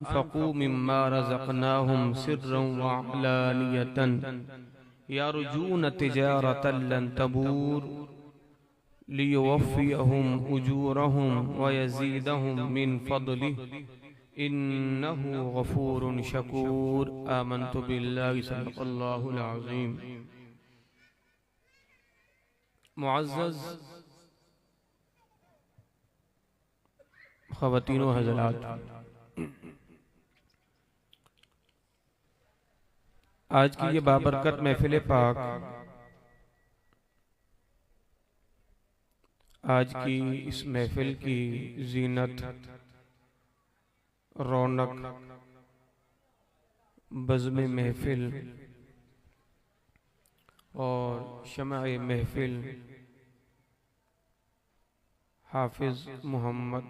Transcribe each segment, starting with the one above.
अनफ़क़ू मिम्मा रज़क़नाहुम सिर्रन व अलानियतन यरजून तिजारतन लन तबूर लियुवफ़्फ़ियहुम उजूरहुम व यज़ीदहुम मिन फ़ज़लिहि इन्नहु गफ़ूरुन शकूर। आमन्तु बिल्लाहि सदक़ल्लाहुल अज़ीम। मुअज़्ज़ज़ ख़वातीन व हज़रात, आज की ये बाबरकत महफिल पाक, आज की इस महफिल की जीनत, रौनक, बज़्म महफिल और शम्अ महफिल हाफिज मोहम्मद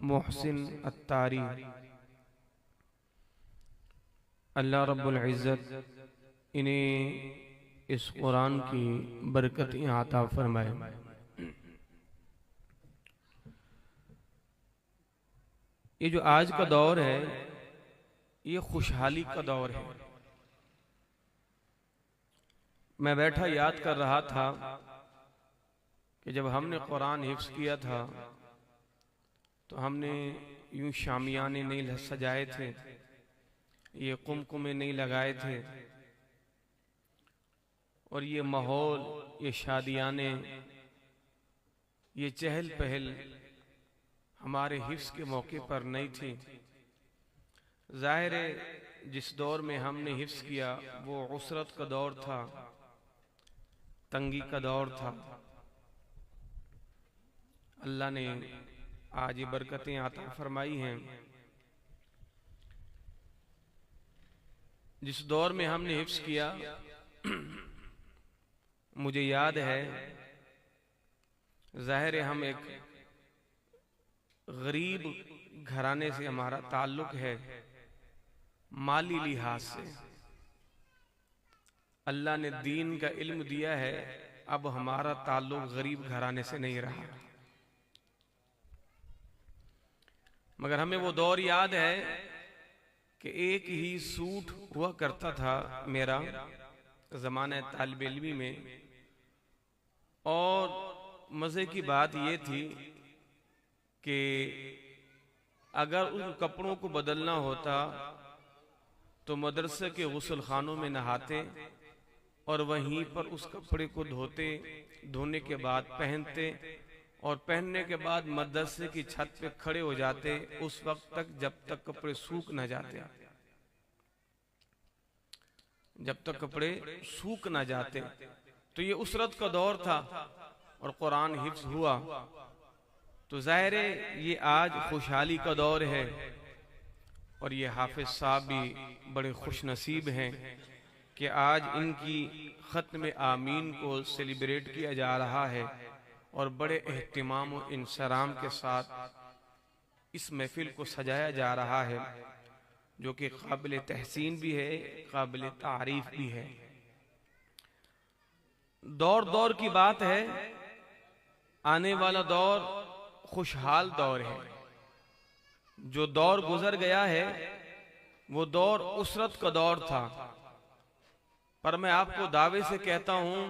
मोहसिन अत्तारी, अल्लाह रब्बुल इज़्ज़त इन्हें इस कुरान की बरकतें अता फरमाए। ये जो आज का दौर है, ये खुशहाली का दौर है। मैं बैठा याद कर रहा था कि जब हमने कुरान हिफ्ज़ किया था तो हमने यूं शामियाने नहीं सजाए थे, ये कुमकुमे नहीं लगाए थे, और ये माहौल, ये शादियाने, ये चहल पहल हमारे हिफ्ज़ के मौके पर नहीं थी। ज़ाहिर है जिस दौर में हमने हिफ्ज़ किया वो उसरत का दौर था, तंगी का दौर था। अल्लाह ने आज ये बरकतें अता फरमाई हैं। जिस दौर में हमने हिफ्ज़ किया, मुझे याद है, ज़ाहिर है हम एक गरीब घराने से हमारा ताल्लुक है, माली लिहाज से। अल्लाह ने दीन का इल्म दिया है, अब हमारा ताल्लुक गरीब घराने से नहीं रहा। मगर हमें वो दौर याद है कि एक ही सूट हुआ करता था मेरा ज़माने तालिब इल्मी में, और मज़े की बात ये थी कि अगर उन कपड़ों को बदलना होता तो मदरसे के गुस्ल खानों में नहाते और वहीं पर उस कपड़े को धोते, धोने के बाद पहनते, और पहनने के बाद मदरसे की छत पे खड़े हो जाते उस वक्त तक जब तक कपड़े सूख न जाते, जब तक कपड़े सूख न जाते। तो ये उसरत का दौर था और कुरान हिफ्ज़ हुआ, तो ज़ाहिर है ये आज खुशहाली का दौर है। और ये हाफिज साहब भी बड़े खुश नसीब हैं कि आज इनकी ख़त्म आमीन को सेलिब्रेट किया जा रहा है और बड़े एहतिमाम और इंसराम के साथ इस महफिल को सजाया जा रहा है, जो कि काबिल तहसीन भी है, काबिल तारीफ भी है। दौर दौर की बात है, आने वाला दौर खुशहाल दौर है। जो दौर गुजर गया है वो दौर उसरत का दौर था, पर मैं आपको दावे से कहता हूं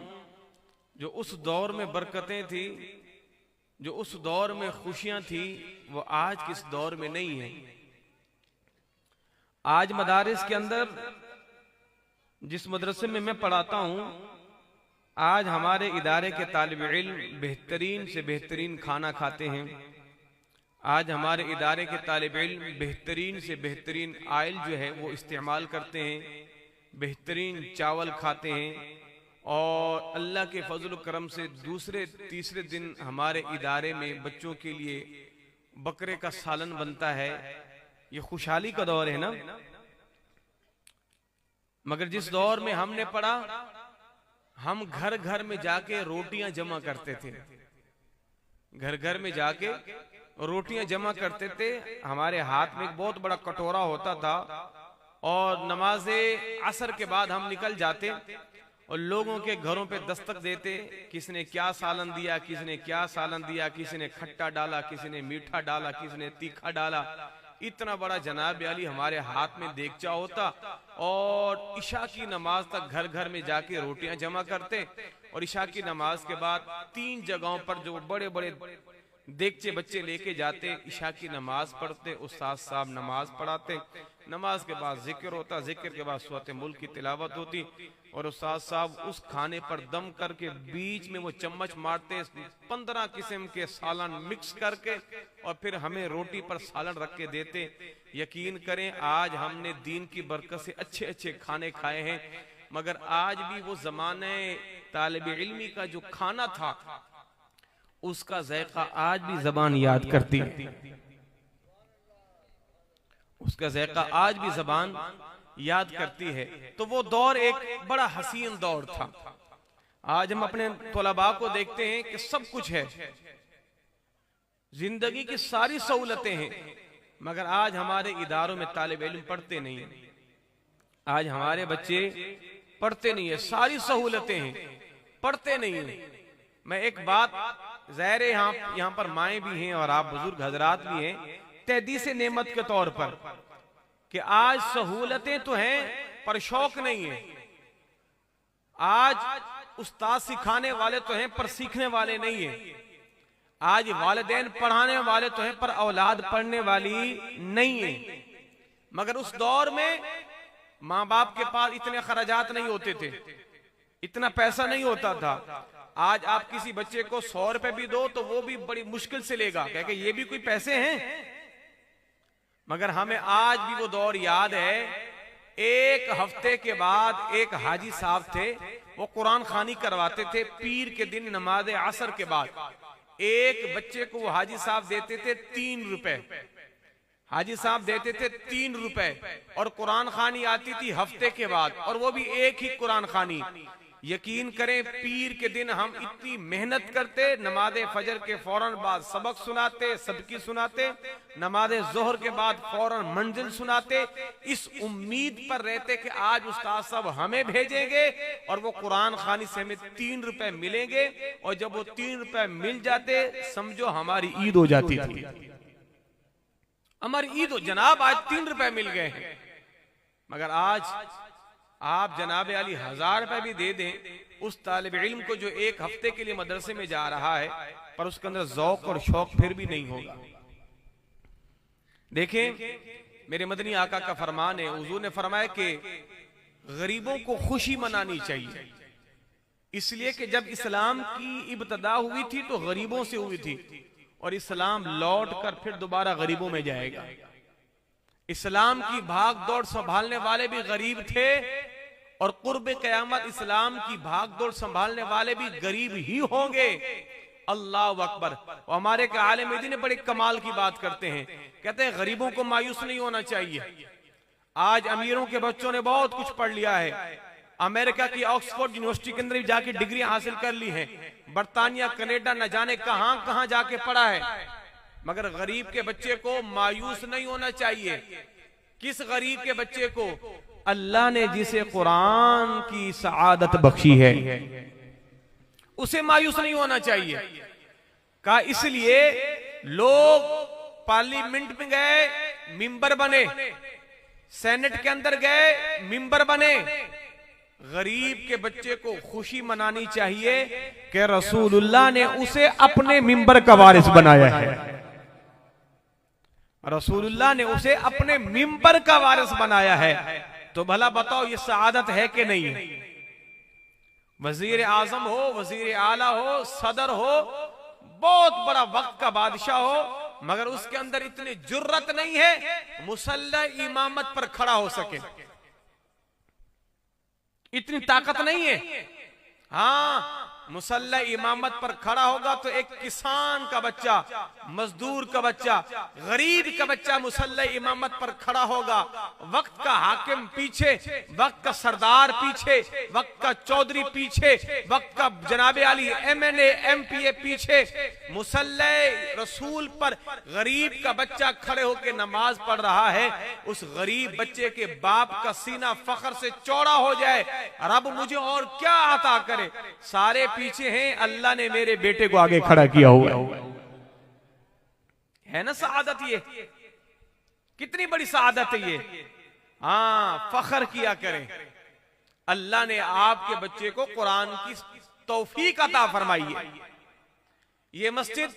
जो उस दौर में बरकतें थी, जो उस दौर में खुशियां थी, वो आज किस दौर में नहीं है। आज मदारिस के अंदर, जिस मदरसे में मैं पढ़ाता हूं, आज हमारे इदारे के तालिब इल्म बेहतरीन से बेहतरीन खाना खाते हैं। आज हमारे इदारे के तालिब इल्म बेहतरीन से बेहतरीन आयल जो है वो इस्तेमाल करते हैं, बेहतरीन चावल खाते हैं, और अल्लाह के फजल करम से दूसरे तीसरे दिन हमारे इदारे में बच्चों के लिए बकरे का सालन बनता है। ये खुशहाली का दौर है ना। मगर जिस दौर में हमने पढ़ा, हम घर घर में जाके रोटियां जमा करते थे, घर घर में जाके रोटियां जमा करते थे। हमारे हाथ में एक बहुत बड़ा कटोरा होता था और नमाज़े असर के बाद हम निकल जाते और लोगों के घरों पे दस्तक देते, किसने क्या सालन दिया, किसने क्या सालन दिया, किसी ने खट्टा डाला, किसी ने मीठा डाला, किसी ने तीखा डाला, इतना बड़ा जनाब अली हमारे हाथ में देगचा होता और इशा की नमाज तक घर घर में जाके रोटियां जमा करते और इशा की नमाज के बाद 3 जगहों पर जो बड़े बड़े देगचे बच्चे लेके जाते, इशा की नमाज पढ़ते, उस्ताद साहब नमाज पढ़ाते, नमाज के बाद जिक्र होता, जिक्र के बाद सूरत मुल्क की तिलावत होती और उस्ताद साहब उस खाने पर दम करके बीच में वो चम्मच मारते, 15 किस्म के सालन मिक्स करके और फिर हमें रोटी पर सालन रख के देते। यकीन करें आज हमने दीन की बरकत से अच्छे अच्छे खाने खाए हैं, मगर आज भी वो जमाने तालिब इल्मी का जो खाना था उसका जायका आज भी जबान याद करती है, उसका जायका आज भी जबान याद करती है। तो वो दौर एक बड़ा हसीन दौर था। आज हम अपने तलबा को देखते हैं कि सब कुछ है, जिंदगी की सारी सहूलतें हैं, मगर आज हमारे इदारों में तालिब इल्म पढ़ते नहीं है, आज हमारे बच्चे पढ़ते नहीं है, सारी सहूलतें हैं पढ़ते नहीं है। मैं एक बात ज़ाहिर है यहाँ पर माए भी हैं और आप बुजुर्ग हजरात भी हैं, तहदीस नेमत के तौर पर कि आज सहूलतें तो हैं पर शौक नहीं है। आज उस्ताद सिखाने वाले तो हैं पर सीखने वाले नहीं है। आज वालिदैन पढ़ाने वाले तो हैं पर औलाद पढ़ने वाली नहीं है। मगर उस दौर में माँ बाप के पास इतने खर्चात नहीं होते थे, इतना पैसा नहीं होता था। आज आप किसी बच्चे को 100 रुपए भी दो तो वो भी बड़ी मुश्किल से लेगा, क्योंकि ये भी कोई पैसे हैं। मगर हमें आज भी वो दौर याद है। एक हफ्ते के बाद एक हाजी साहब थे, वो कुरान खानी करवाते थे पीर के दिन नमाज असर के बाद। एक बच्चे को वो हाजी साहब देते थे 3 रुपए, हाजी साहब देते थे 3 रुपए, और कुरान खानी आती थी हफ्ते के बाद, और वो भी एक ही कुरान खानी। यकीन करें पीर के दिन हम इतनी मेहनत करते, नमाज फजर के फौरन बाद सबक सुनाते, सबकी सुनाते, नमाज जोहर के बाद फौरन मंजिल सुनाते, इस उम्मीद पर रहते कि आज उस्ताद साहब हमें भेजेंगे और वो कुरान खानी से हमें 3 रुपए मिलेंगे। और जब वो 3 रुपए मिल जाते समझो हमारी ईद हो जाती थी, हमारी ईद हो, जनाब आज 3 रुपए मिल गए हैं। मगर आज आप जनाब अली 1000 रुपए भी दे दें उस तालिब इल्म को जो एक हफ्ते के लिए मदरसे में जा रहा है, पर उसके अंदर ज़ौक और शौक फिर भी नहीं होगा। देखें मेरे मदनी आका का फरमान है, हुजूर ने फरमाया कि गरीबों को खुशी मनानी चाहिए, इसलिए कि जब इस्लाम की इब्तदा हुई थी तो गरीबों से हुई थी, और इस्लाम लौट कर फिर दोबारा गरीबों में जाएगा। इस्लाम की भाग दौड़ संभालने वाले भी गरीब थे, और कुर्ब क़यामत इस्लाम की भाग दौड़ संभालने वाले भी गरीब ही होंगे। अल्लाह अकबर। और हमारे के आलिम दीन बड़े कमाल की बात करते हैं, कहते हैं गरीबों को मायूस नहीं होना चाहिए। आज अमीरों के बच्चों ने बहुत कुछ पढ़ लिया है, अमेरिका की ऑक्सफोर्ड यूनिवर्सिटी के अंदर जाके डिग्री हासिल कर ली है, बर्तानिया कनेडा न जाने कहां कहां जाके पढ़ा है, मगर गरीब के बच्चे को मायूस नहीं होना चाहिए। किस गरीब के बच्चे को? अल्लाह ने जिसे कुरान की सआदत बख्शी है उसे मायूस नहीं होना चाहिए। का इसलिए लोग पार्लियामेंट में गए मिंबर बने, सेनेट के अंदर गए मिंबर बने। गरीब के बच्चे को खुशी मनानी चाहिए कि रसूलुल्लाह ने उसे अपने मिंबर का वारिस बनाया है, रसूलुल्लाह ने उसे अपने मिंबर का वारिस बनाया है। तो भला बताओ ये सआदत है कि नहीं है? वजीर आजम हो, वजीर आला हो, सदर हो, बहुत बड़ा वक्त का बादशाह हो, मगर उसके अंदर इतनी जुर्रत नहीं है मुसल्ला इमामत पर खड़ा हो सके, इतनी ताकत नहीं है। हाँ, मुसल्ला इमामत पर खड़ा होगा तो एक किसान का बच्चा, मजदूर का बच्चा, गरीब का बच्चा मुसल्ला इमामत पर खड़ा होगा। वक्त का हाकिम पीछे, वक्त का सरदार पीछे, वक्त का चौधरी पीछे, वक्त का जनाबे आली MNA MPA पीछे, मुसल्ला रसूल पर गरीब का बच्चा खड़े होकर नमाज पढ़ रहा है। उस गरीब बच्चे के बाप का सीना फख्र से चौड़ा हो जाए, रब मुझे और क्या अता करे, सारे पीछे हैं, अल्लाह ने मेरे बेटे को आगे खड़ा किया हुआ है ना। सआदत ये कितनी बड़ी सआदत है ये। हाँ, फख्र किया करें, अल्लाह ने आपके बच्चे को कुरान की तौफीक अता फरमाई है। ये मस्जिद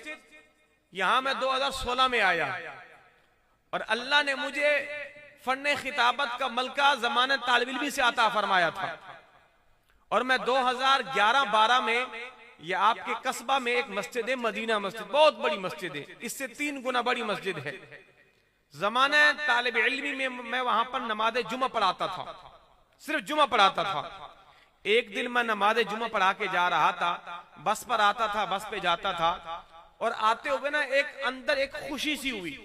यहां मैं 2016 में आया और अल्लाह ने मुझे फन्ने खिताबत का मलका ज़माने तालिब इल्मी से अता फरमाया था। और मैं 2011-12 में ये आपके कस्बा में एक मस्जिद है, मदीना मस्जिद, बहुत बड़ी मस्जिद है, इससे 3 गुना बड़ी मस्जिद है। ज़माने तालिब इल्मी में मैं वहां पर नमाज जुमा पढ़ाता था, सिर्फ जुमा पढ़ाता था। एक दिन मैं नमाज जुमा पढ़ा के जा रहा था, बस पर आता था, बस पे जाता था, और आते हुए ना एक अंदर एक खुशी सी हुई।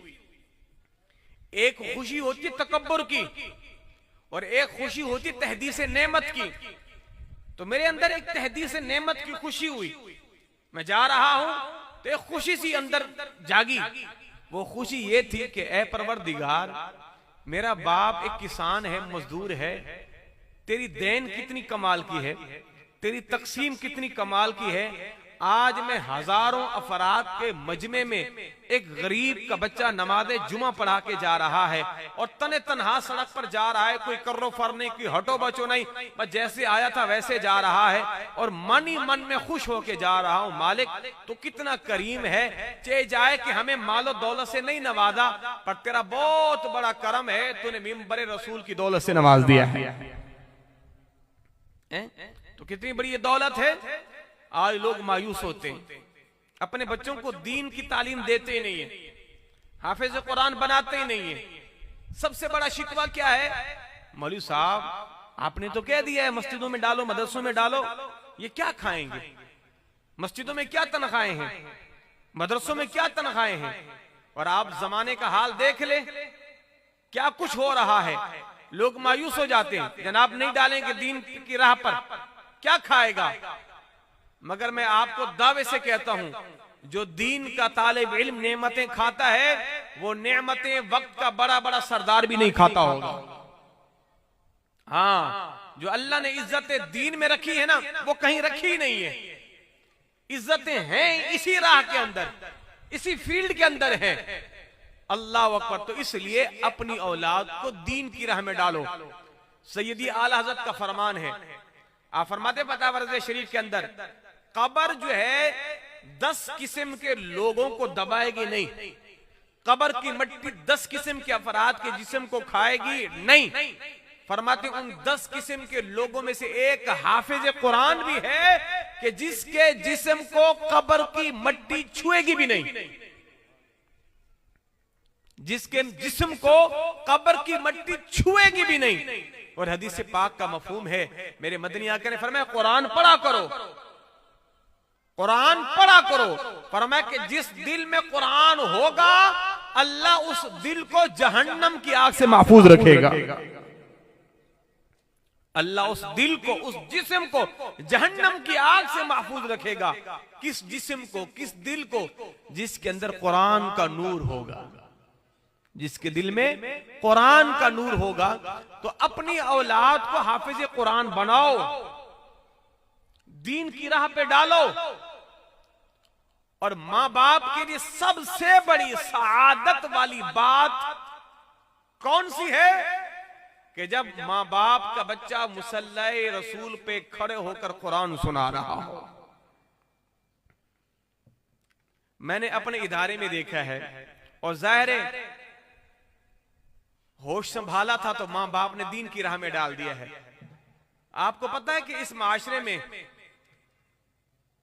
एक खुशी होती तकब्बुर की और एक खुशी होती तहदीस नेमत की। तो मेरे अंदर एक तहदीस नेमत की खुशी हुई। मैं जा रहा हूं तो एक खुशी सी अंदर जागी। वो खुशी ये थी कि ऐ परवरदिगार, मेरा बाप एक किसान है, मजदूर है, तेरी देन कितनी कमाल की है, तेरी तकसीम कितनी कमाल की है। आज मैं हजारों अफराद के मजमे में एक गरीब का बच्चा नमाज जुमा पढ़ा के जा रहा है और तने तनहा सड़क पर जा रहा है, कोई कर्रो फरने की हटो बचो नहीं, बस जैसे आया था वैसे जा रहा है और मन ही मन में खुश होके जा रहा हूं। मालिक तो कितना करीम है, चे जाए कि हमें मालो दौलत से नहीं नवाजा, पर तेरा बहुत बड़ा करम है, तूने मिंबर रसूल की दौलत से नवाज दिया है। तो कितनी बड़ी ये दौलत है। आज लोग मायूस होते हैं, अपने बच्चों को दीन की तालीम देते ही नहीं है, हाफिज कुरान बनाते ही नहीं है। सबसे बड़ा शिकवा क्या है, मौलवी साहब आपने तो कह दिया है मस्जिदों में डालो, मदरसों में डालो, ये क्या खाएंगे? मस्जिदों में क्या तनख्वाहें हैं, मदरसों में क्या तनख्वाहें हैं? और आप जमाने का हाल देख ले, क्या कुछ हो रहा है। लोग मायूस हो जाते हैं, जनाब नहीं डालेंगे दीन की राह पर, क्या खाएगा? मगर मैं आपको दावे से कहता हूं, जो दीन का तालिब इल्म नेमतें खाता है, वो नेमतें वक्त का बड़ा बड़ा सरदार भी नहीं खाता होगा। हाँ, जो अल्लाह ने इज्जतें दीन में रखी है ना, वो कहीं रखी नहीं है। इज्जतें हैं इसी राह के अंदर, इसी फील्ड के अंदर है। अल्लाह अकबर। तो इसलिए अपनी औलाद को दीन की राह में डालो। सैयदी आला हज़रत का फरमान है, आप फरमाते पता वर्ज़ शरीफ के अंदर, कब्र जो है 10 किस्म के लोगों को दबाएगी नहीं, कब्र की मिट्टी 10 किस्म के अफराद के जिस्म को खाएगी नहीं। फरमाते उन 10 किस्म के लोगों में से एक हाफिज कुरान भी है कि जिसके जिस्म को कब्र की मिट्टी छुएगी भी नहीं, जिसके जिस्म को कब्र की मिट्टी छुएगी भी नहीं। और हदीस पाक का मफहूम है, मेरे मदनी आका ने फरमाया कुरान पढ़ा करो, कुरान पढ़ा करो। फरमाया कि जिस दिल में कुरान होगा, अल्लाह उस दिल को जहन्नम की आग से महफूज रखेगा। अल्लाह उस दिल को, उस जिस्म को जहन्नम की आग से महफूज रखेगा। किस जिस्म को, किस दिल को? जिसके अंदर कुरान का नूर होगा, जिसके दिल में कुरान का नूर होगा। तो अपनी औलाद को हाफिज कुरान बनाओ, दीन की राह पे डालो। और मां बाप के लिए सबसे बड़ी सआदत वाली बात कौन सी है कि जब मां बाप का बच्चा मुसल्ले रसूल पे खड़े होकर कुरान सुना रहा हो। मैंने अपने इदारे में देखा है, और जाहिर है होश संभाला था तो मां बाप ने दीन की राह में डाल दिया है। आपको पता है कि इस माशरे में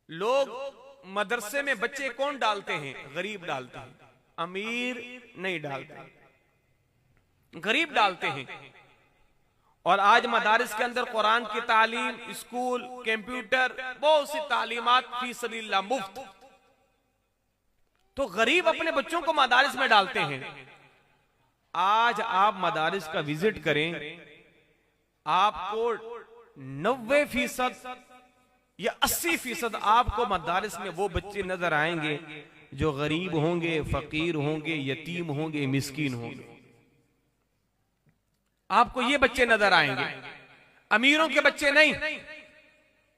लोग मदरसे में बच्चे कौन डालते हैं? गरीब डालते हैं, अमीर नहीं डालते, गरीब डालते हैं। और आज मदारिस के अंदर कुरान की तालीम, स्कूल, कंप्यूटर, बहुत सी तालीमात फी सबिलिल्लाह मुफ्त। तो गरीब अपने बच्चों को मदारिस में डालते हैं। आज आप मदारिस का विजिट करें, आपको 90% या 80% आपको मदारिस में वो बच्चे नजर आएंगे जो गरीब होंगे, फकीर होंगे, यतीम होंगे, मिस्कीन होंगे। आपको ये बच्चे नजर आएंगे, अमीरों के बच्चे नहीं,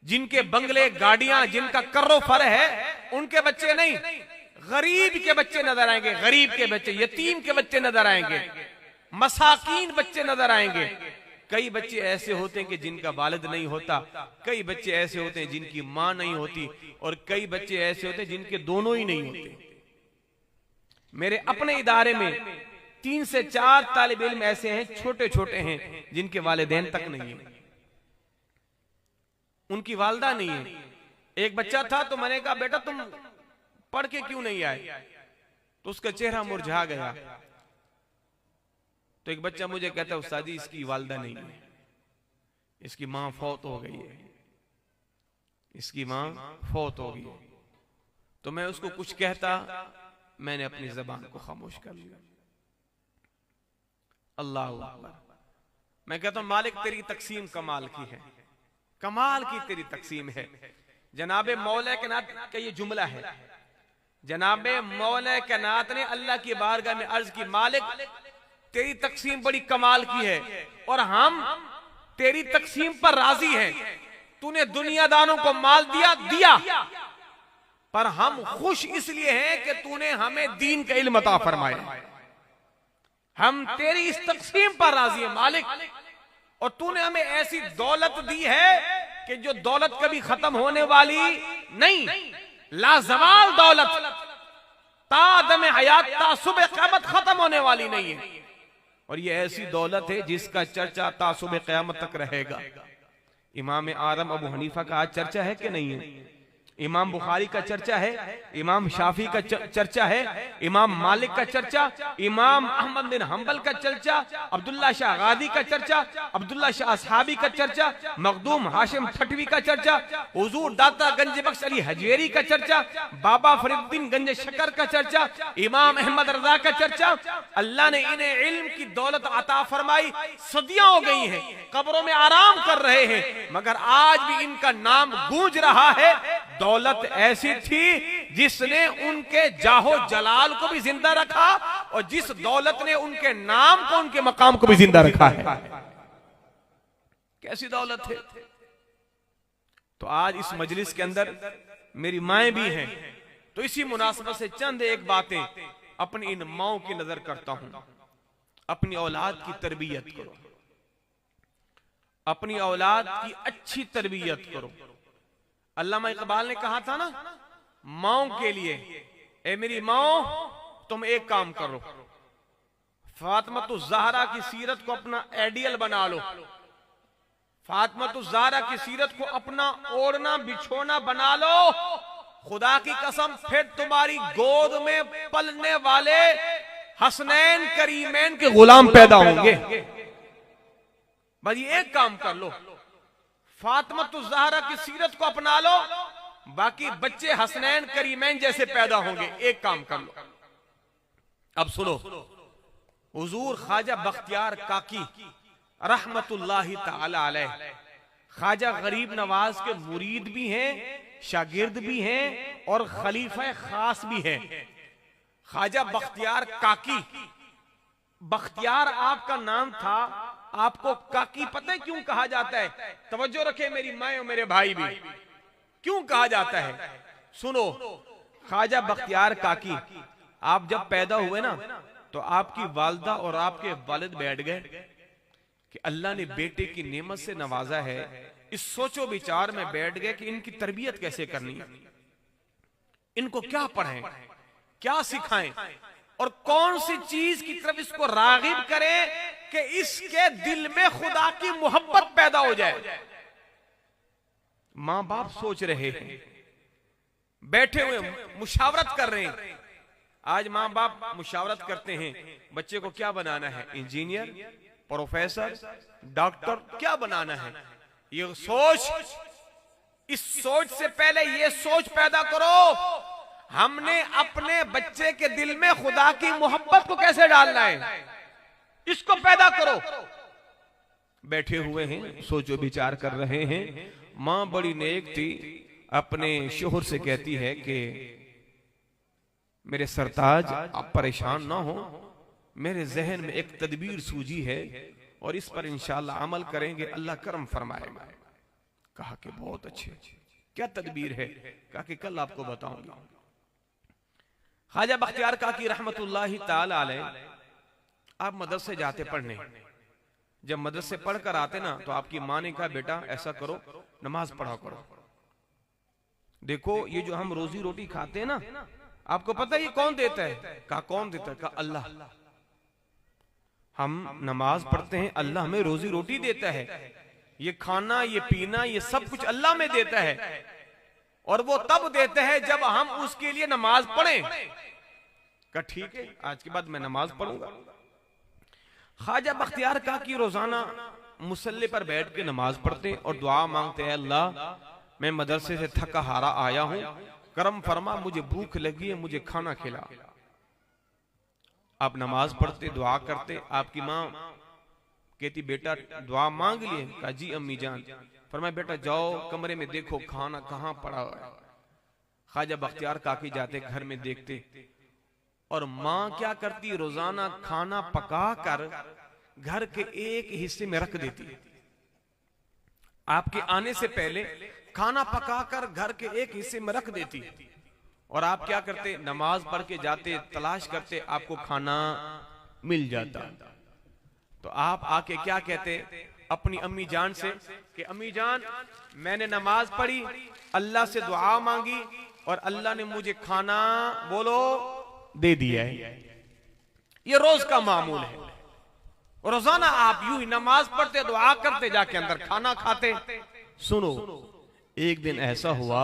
जिनके बंगले, गाड़ियां, जिनका कर्रो फर है, उनके बच्चे नहीं। गरीब के बच्चे नजर आएंगे, गरीब के बच्चे, यतीम के बच्चे नजर आएंगे। मसाकीन बच्चे नजर आएंगे। कई बच्चे ऐसे होते हैं कि जिनका वालिद नहीं होता, कई बच्चे ऐसे होते हैं जिनकी मां नहीं होती, और कई बच्चे ऐसे होते हैं जिनके दोनों ही नहीं होते। मेरे अपने इदारे में 3 से 4 तालिब इल्म ऐसे हैं, छोटे छोटे हैं, जिनके वालिदैन तक नहीं है, उनकी वालदा नहीं है। एक बच्चा था तो मैंने कहा बेटा तुम पढ़ के क्यों नहीं आए, तो उसका चेहरा मुरझा गया। तो एक बच्चा मुझे कहता है उस्ताद जी इसकी वालदा नहीं है, इसकी मां फौत हो गई है, इसकी मां फौत हो गई है। तो मैं उसको कुछ कहता, मैंने अपनी जबान को खामोश कर लिया। अल्लाह अकबर। मैं कहता हूं मालिक तेरी तकसीम कमाल की है, कमाल की तेरी तकसीम है। जनाबे मौला कायनात का ये जुमला है। जनाबे मौला कायनात ने अल्लाह की बारगाह में अर्ज की मालिक तेरी तकसीम बड़ी कमाल की है और हम तेरी तकसीम पर राजी हैं। तूने दुनियादारों को माल दिया, पर हम खुश इसलिए हैं कि तूने हमें दीन का इल्म अता फरमाया। हम तेरी इस तकसीम पर राजी हैं मालिक, और तूने हमें ऐसी दौलत दी है कि जो दौलत कभी खत्म होने वाली नहीं, लाजवाल दौलत, तादम हयात तासुब क़यामत खत्म होने वाली नहीं है। और ये ऐसी दौलत है जिसका चर्चा तासुब क़यामत तक रहेगा। इमाम आज़म अबू हनीफा का आज चर्चा है कि नहीं है? इमाम बुखारी का चर्चा है, इमाम शाफी का चर्चा है, इमाम मालिक का चर्चा, इमाम अहमद बिन हंबल का चर्चा, अब्दुल्ला शाह गादी का चर्चा, अब्दुल्ला शाह असहाबी का चर्चा, मखदूम हाशिम ठटवी का चर्चा, हुजूर दाता गंज बख्श अली हजवेरी का चर्चा, बाबा फरीदुद्दीन गंज शकर का चर्चा, इमाम अहमद रजा का चर्चा। अल्लाह ने इन्हें इल्म की दौलत अता फरमाई, सदियां हो गई हैं, कब्रों में आराम कर रहे हैं, मगर आज भी इनका नाम गूंज रहा है। दौलत ऐसी थी जिसने उनके जाहो जलाल को भी जिंदा रखा, और जिस दौलत ने उनके नाम को, उनके मकाम को भी जिंदा रखा है। कैसी दौलत है। तो आज इस मजलिस के अंदर मेरी माएं भी हैं, तो इसी मुनासबत से चंद एक बातें अपनी इन माओं की नजर करता हूं। अपनी औलाद की तरबियत करो, अपनी औलाद की अच्छी तरबियत करो। अल्लामा इकबाल ने कहा था ना माओं के लिए, ए मेरी माओ तुम एक काम करो, फातिमा ज़हरा की सीरत को अपना आइडियल बना लो, फातिमा ज़हरा की सीरत को अपना ओढ़ना बिछोना बना लो। खुदा की कसम फिर तुम्हारी गोद में पलने वाले हसनैन करीमैन के गुलाम पैदा होंगे। भाई एक काम कर लो, फातिमा ज़हरा की सीरत को अपना लो, बाकी बच्चे हसनैन करीमैन जैसे पैदा होंगे। एक काम कर लो। अब सुनो, हुजूर ख्वाजा बख्तियार काकी रहमतुल्लाहि ताला अलैह, ख्वाजा गरीब नवाज के मुरीद भी हैं, शागिर्द भी हैं, और खलीफा खास भी हैं। ख्वाजा बख्तियार काकी, बख्तियार आपका नाम था, आपको काकी पता है क्यों कहा जाता है? तवज्जो रखे मेरी माए और मेरे भाई भी, क्यों कहा जाता है सुनो। ख्वाजा बख्तियार काकी, आप जब पैदा हुए ना तो आपकी वालदा और आपके वालिद बैठ गए कि अल्लाह ने बेटे की नेमत से नवाजा है। इस सोचो विचार में बैठ गए कि इनकी तरबियत कैसे करनी है, इनको क्या पढ़ें, क्या सिखाएं, और कौन सी चीज की तरफ इसको रागिब करें कि इसके दिल में खुदा की मोहब्बत पैदा हो जाए। मां बाप सोच रहे हैं, बैठे हुए मुशावरत कर रहे हैं। आज मां बाप मुशावरत करते हैं, बच्चे को क्या बनाना है, इंजीनियर, प्रोफेसर, डॉक्टर, क्या बनाना है। ये सोच, इस सोच से पहले ये सोच पैदा करो, हमने अपने बच्चे के दिल में खुदा की मोहब्बत को कैसे डालना है, इसको पैदा करो। बैठे हुए हैं, सोचो विचार कर रहे हैं। मां बड़ी नेक थी, अपने शोहर से कहती है कि मेरे सरताज आप परेशान ना हो, मेरे जहन में एक तदबीर सूझी है और इस पर इंशाअल्लाह अमल करेंगे, अल्लाह करम फरमाएगा। कहा कि बहुत अच्छे, क्या तदबीर है? कहा कि कल आपको बताऊंगा। ख्वाजा बख्तियार काकी रहमतुल्लाहि ताला अलैह आप मदरसे जाते पढ़ने, जब मदरसे पढ़कर आते ना तो आपकी माँ ने कहा बेटा ऐसा करो, नमाज पढ़ा करो। देखो ये जो हम रोजी रोटी खाते हैं ना, आपको पता है ये कौन देता है? कहा कौन देता है? कहा अल्लाह। हम नमाज पढ़ते हैं, अल्लाह हमें रोजी रोटी देता है। ये खाना, ये पीना, ये सब कुछ अल्लाह में देता है, और वो तब देता है जब हम उसके लिए नमाज पढ़ें। कहा ठीक है, आज के बाद मैं नमाज पढ़ूंगा। ख्वाजा बख्तियार काकी रोजाना मुसल्ले पर बैठ के नमाज पढ़ते और दुआ मांगते हैं, अल्लाह मैं मदरसे से थका हारा आया हूं, करम फरमा, मुझे भूख लगी है, मुझे खाना खिला। आप नमाज पढ़ते, दुआ करते, आपकी माँ कहती बेटा दुआ मांग लिए? कहा जी अम्मी जान। फरमाया बेटा जाओ कमरे में देखो खाना कहाँ पड़ा है। ख्वाजा बख्तियार काकी जाते, घर में देखते, और माँ क्या करती, रोजाना खाना पका कर घर के एक हिस्से में रख देती। आपके आने से पहले खाना पकाकर घर के एक हिस्से में रख देती, और आप क्या करते, नमाज पढ़ के जाते, तलाश करते, आपको खाना मिल जाता। तो आप आके क्या कहते अपनी अम्मी जान से कि अम्मी जान मैंने नमाज पढ़ी, अल्लाह से दुआ मांगी, और अल्लाह ने मुझे खाना बोलो दे दिया है। ये रोज का मामूल है। रोजाना आप यूं ही नमाज पढ़ते, दुआ करते, जाके अंदर खाना खाते। सुनो, एक दिन ऐसा हुआ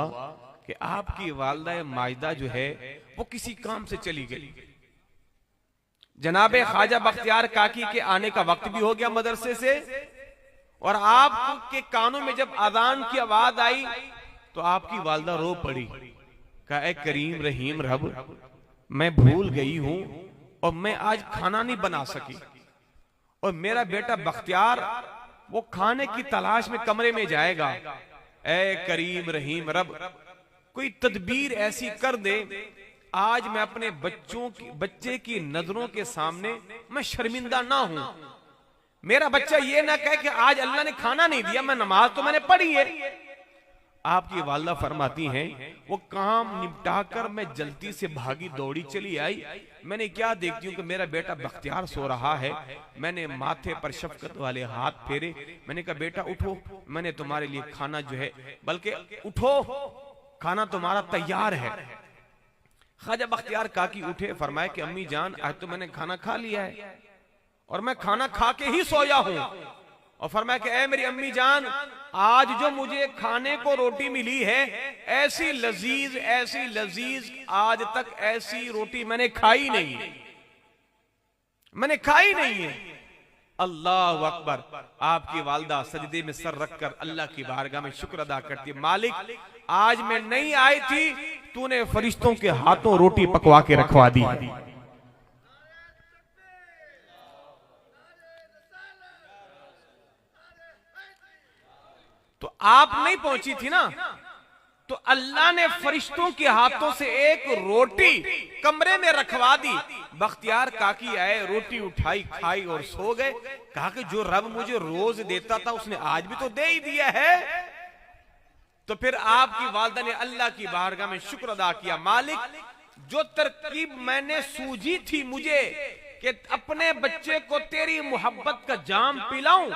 कि आपकी वालिदा माजिदा जो है वो किसी काम से चली गई। जनाबे ख्वाजा बख्तियार काकी के आने का वक्त भी हो गया मदरसे से, और आपके कानों में जब अजान की आवाज आई तो आपकी वालिदा रो पड़ी। कहा ऐ करीम रहीम रब, मैं भूल गई हूं और मैं आज खाना नहीं बना सकी, और मेरा बेटा बख्तियार वो खाने की तलाश में कमरे में जाएगा। ऐ करीम रहीम रब, कोई तदबीर ऐसी कर दे, आज मैं अपने बच्चे की नजरों के सामने मैं शर्मिंदा ना हूं। मेरा बच्चा ये ना कहे कि आज अल्लाह ने खाना नहीं दिया, मैं नमाज तो मैंने पढ़ी है। आपकी वालिदा फरमाती हैं वो काम निपटाकर मैं जल्दी से भागी दौड़ी चली आई। मैंने क्या देखती हूँ कि मेरा बेटा बख्तियार सो रहा है। मैंने माथे पर शफकत वाले हाथ फेरे, मैंने कहा बेटा उठो, मैंने तुम्हारे लिए खाना जो है, बल्कि उठो खाना तुम्हारा तैयार है। ख्वाजा बख्तियार काकी उठे, फरमाया कि अम्मी जान आज तो मैंने खाना खा लिया है और मैं खाना खा के ही सोया हूं। और फरमाया कि ऐ मेरी अम्मी जान, आज जो मुझे खाने को रोटी मिली है ऐसी लजीज आज तक ऐसी रोटी मैंने खाई नहीं, मैंने खाई नहीं है। अल्लाह अकबर। आपकी वालिदा सजदे में सर रखकर अल्लाह की बारगाह में शुक्र अदा करती है, मालिक आज मैं नहीं आई थी, तूने फरिश्तों के हाथों रोटी पकवा के रखवा दी। तो आप नहीं पहुंची थी ना, तो अल्लाह ने फरिश्तों के हाथों से एक रोटी कमरे में रखवा दी। बख्तियार काकी आए, रोटी उठाई, खाई और सो गए। कहा कि जो रब मुझे रोज देता था उसने आज भी तो दे ही दिया है। तो फिर आपकी वालिदा ने अल्लाह की बारगाह में शुक्र अदा किया, मालिक जो तरकीब मैंने सूझी थी मुझे कि अपने बच्चे को तेरी मोहब्बत का जाम पिलाऊं,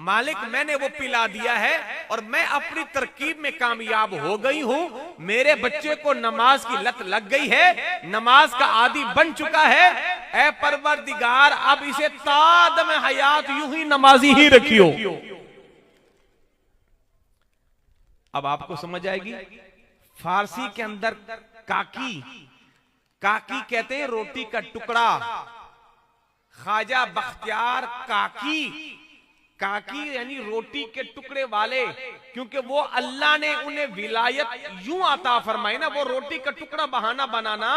मालिक मैंने वो पिला दिया है और मैं अपनी तरकीब में कामयाब हो गई हूं। मेरे बच्चे को नमाज की लत लग गई है, नमाज का आदी बन चुका है। ऐ परवरदिगार अब इसे तादम हयात यूं ही नमाजी ही रखियो। अब आपको समझ आएगी, फारसी के अंदर काकी, काकी कहते हैं रोटी का टुकड़ा। ख्वाजा बख्तियार काकी, काकी यानी रोटी के टुकड़े वाले, क्योंकि वो अल्लाह ने उन्हें विलायत यूं अता फरमाई ना, वो रोटी का टुकड़ा बहाना बनाना,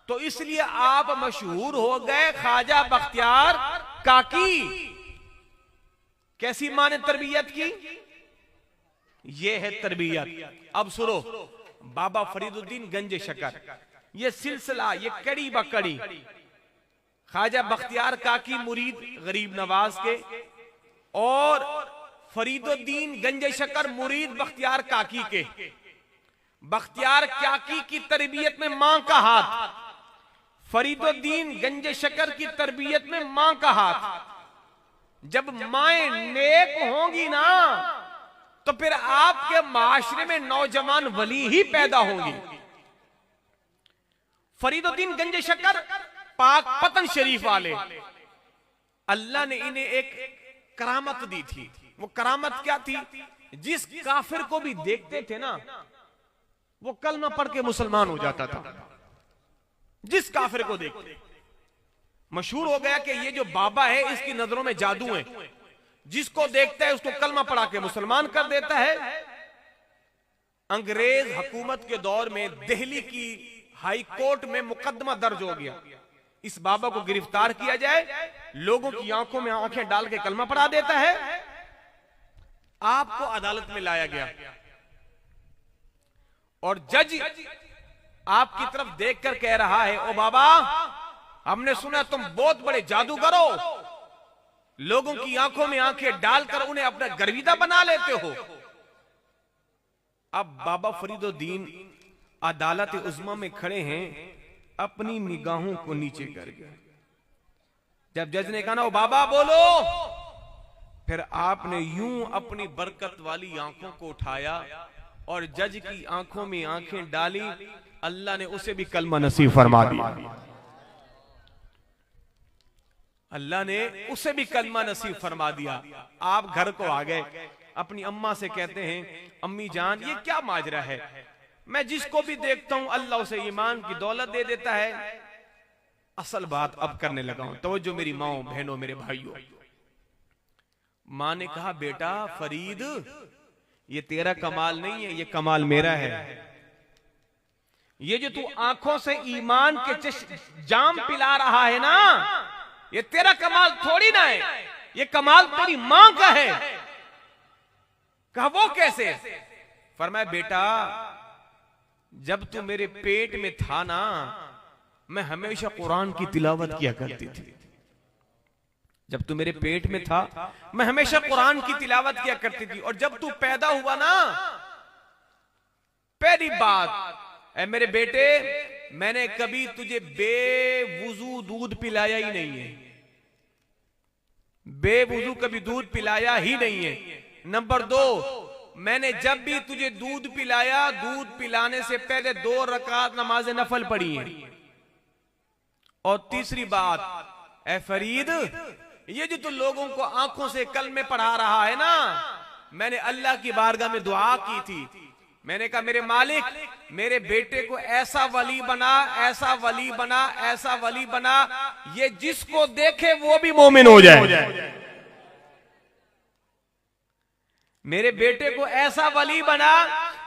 तो इसलिए आप मशहूर हो गए ख्वाजा बख्तियार काकी। कैसी मां ने तरबियत की, ये है तरबियत। अब सुनो, बाबा फरीदुद्दीन गंज शकर, ये सिलसिला, ये कड़ी बकड़ी, ख्वाजा बख्तियार काकी मुरीद गरीब नवाज के और फरीदुद्दीन गंज शकर मुरीद बख्तियार काकी के। बख्तियार काकी की तरबियत में मां का हाथ, फरीदुद्दीन गंजे शकर की तरबियत में मां का हाथ। जब माएं नेक होंगी ना तो फिर आपके माशरे में नौजवान वली ही पैदा होंगी। फरीदुद्दीन गंजे शकर पाक पतन शरीफ वाले, अल्लाह ने इन्हें एक करामत दी थी। वो करामत क्या थी? जिस काफिर को भी देखते थे ना वो कलमा पढ़ के मुसलमान हो जाता था। जिस काफिर को देखते, मशहूर हो गया कि ये जो बाबा है इसकी नजरों में जादू है, जिसको देखता है उसको कलमा पढ़ा के मुसलमान कर देता है। अंग्रेज हुकूमत के दौर में दिल्ली की हाई कोर्ट में मुकदमा दर्ज हो गया, इस बाबा को गिरफ्तार किया जाए। लोगों की आंखों में आंखें डाल के कलमा पढ़ा देता है। आपको अदालत में लाया गया और जज आपकी तरफ देखकर कह रहा है, ओ बाबा, हमने सुना तुम बहुत बड़े जादूगर हो, लोगों की आंखों में आंखें डालकर उन्हें अपना गर्विदा बना लेते हो। अब बाबा फरीदुद्दीन अदालत उज़्मा में खड़े हैं, अपनी निगाहों को नीचे करके। जब जज ने कहा ना, ओ बाबा बोलो, फिर आपने यूं अपनी बरकत वाली आंखों को उठाया और जज की आंखों में आंखें डाली। अल्लाह ने उसे भी कलमा नसीब फरमा दिया। अल्लाह ने उसे भी कलमा नसीब फरमा दिया। आप घर को आ गए, अपनी अम्मा से कहते हैं, अम्मी जान ये क्या माजरा है? मैं जिसको भी देखता हूं अल्लाह उसे ईमान की दौलत दे देता है। असल बात अब करने लगा हूं, तवज्जो मेरी माओ, बहनों, मेरे भाइयों। मां ने कहा, बेटा फरीद, ये तेरा कमाल नहीं है, ये कमाल मेरा है। ये जो तू आंखों से ईमान के जाम पिला रहा है ना, ये तेरा कमाल थोड़ी ना है, ये कमाल तेरी मां का है। कहा वो कैसे? फरमाया, बेटा जब तू मेरे पेट में था ना, मैं हमेशा कुरान की तिलावत किया करती थी। जब तू मेरे पेट में था मैं हमेशा कुरान की तिलावत किया करती थी। और जब तू पैदा हुआ ना, पहली बात, ऐ मेरे बेटे, मैंने कभी तुझे बेवुजू दूध पिलाया ही नहीं है। बेवुजू कभी दूध पिलाया ही नहीं है। नंबर 2, मैंने जब भी तुझे दूध पिलाया, दूध पिलाने से पहले 2 रकात नमाज नफल पढ़ी है। और तीसरी बात, ऐ फरीद, ये जो तू लोगों को आंखों से कलमे पढ़ा रहा है ना, मैंने अल्लाह की बारगाह में दुआ की थी। मैंने कहा, मेरे मालिक, मेरे बेटे को ऐसा वली बना, ऐसा वली बना, ऐसा वली बना, ये जिसको देखे वो भी मोमिन हो जाए। मेरे बेटे को ऐसा वली बना,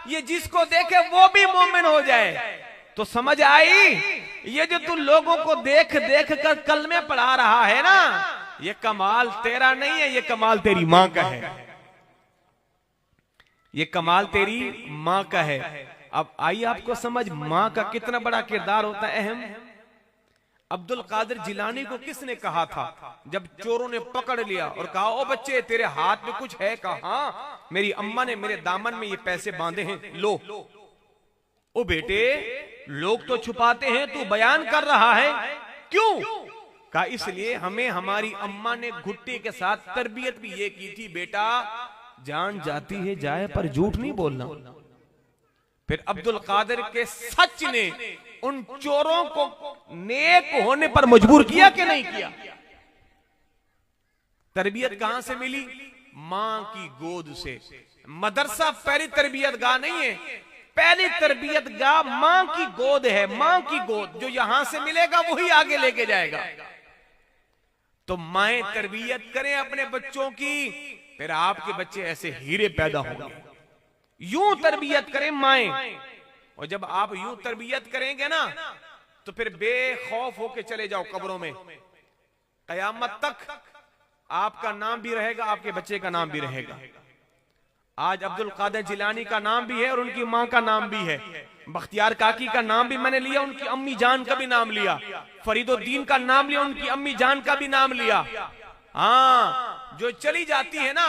ये जिसको देखे वो भी मोमिन हो जाए। तो समझ आई, ये जो तू लोगों को देख देख कर कलमे पढ़ा रहा है ना, ये कमाल तेरा नहीं है, ये कमाल तेरी मां का है। ये कमाल तेरी मां का है। अब आइए आपको समझ मां का कितना बड़ा किरदार होता है, अहम। अब्दुल कादिर जिलानी को किसने कहा था जब चोरों ने पकड़ लिया और कहा, ओ बच्चे तेरे हाथ में कुछ है? कहा, हाँ, मेरी अम्मा ने मेरे दामन में ये पैसे बांधे हैं, लो। ओ बेटे, लोग तो छुपाते हैं, तू बयान कर रहा है, क्यों? कहा, इसलिए हमें हमारी अम्मा ने घुट्टी के साथ तरबियत भी ये की थी, बेटा जान जाती है जाए पर झूठ नहीं बोलना। फिर अब्दुल कादिर के सच ने उन चोरों को नेक होने पर मजबूर किया कि नहीं किया? तरबियत कहां से मिली? मां की गोद से। मदरसा पहली तरबियत गाह नहीं है, पहली तरबियत गाह मां की गोद है। मां की गोद, जो यहां से मिलेगा वही आगे लेके जाएगा। तो माएं तरबियत करें अपने बच्चों की, फिर आपके बच्चे ऐसे हीरे पैदा होंगे। यूं तरबियत करें माएं, और जब आप यूं तरबियत करेंगे ना, तो फिर बेखौफ होके चले जाओ कब्रों में। कयामत तक आपका नाम भी रहेगा, आपके बच्चे का नाम भी रहेगा। आज अब्दुल कादिर जिलानी का नाम भी है और उनकी मां का नाम भी है। बख्तियार काकी का नाम भी मैंने लिया, उनकी अम्मी जान का भी नाम लिया। फरीदुद्दीन का नाम लिया, उनकी अम्मी जान का भी नाम लिया। हाँ, जो चली जाती है ना,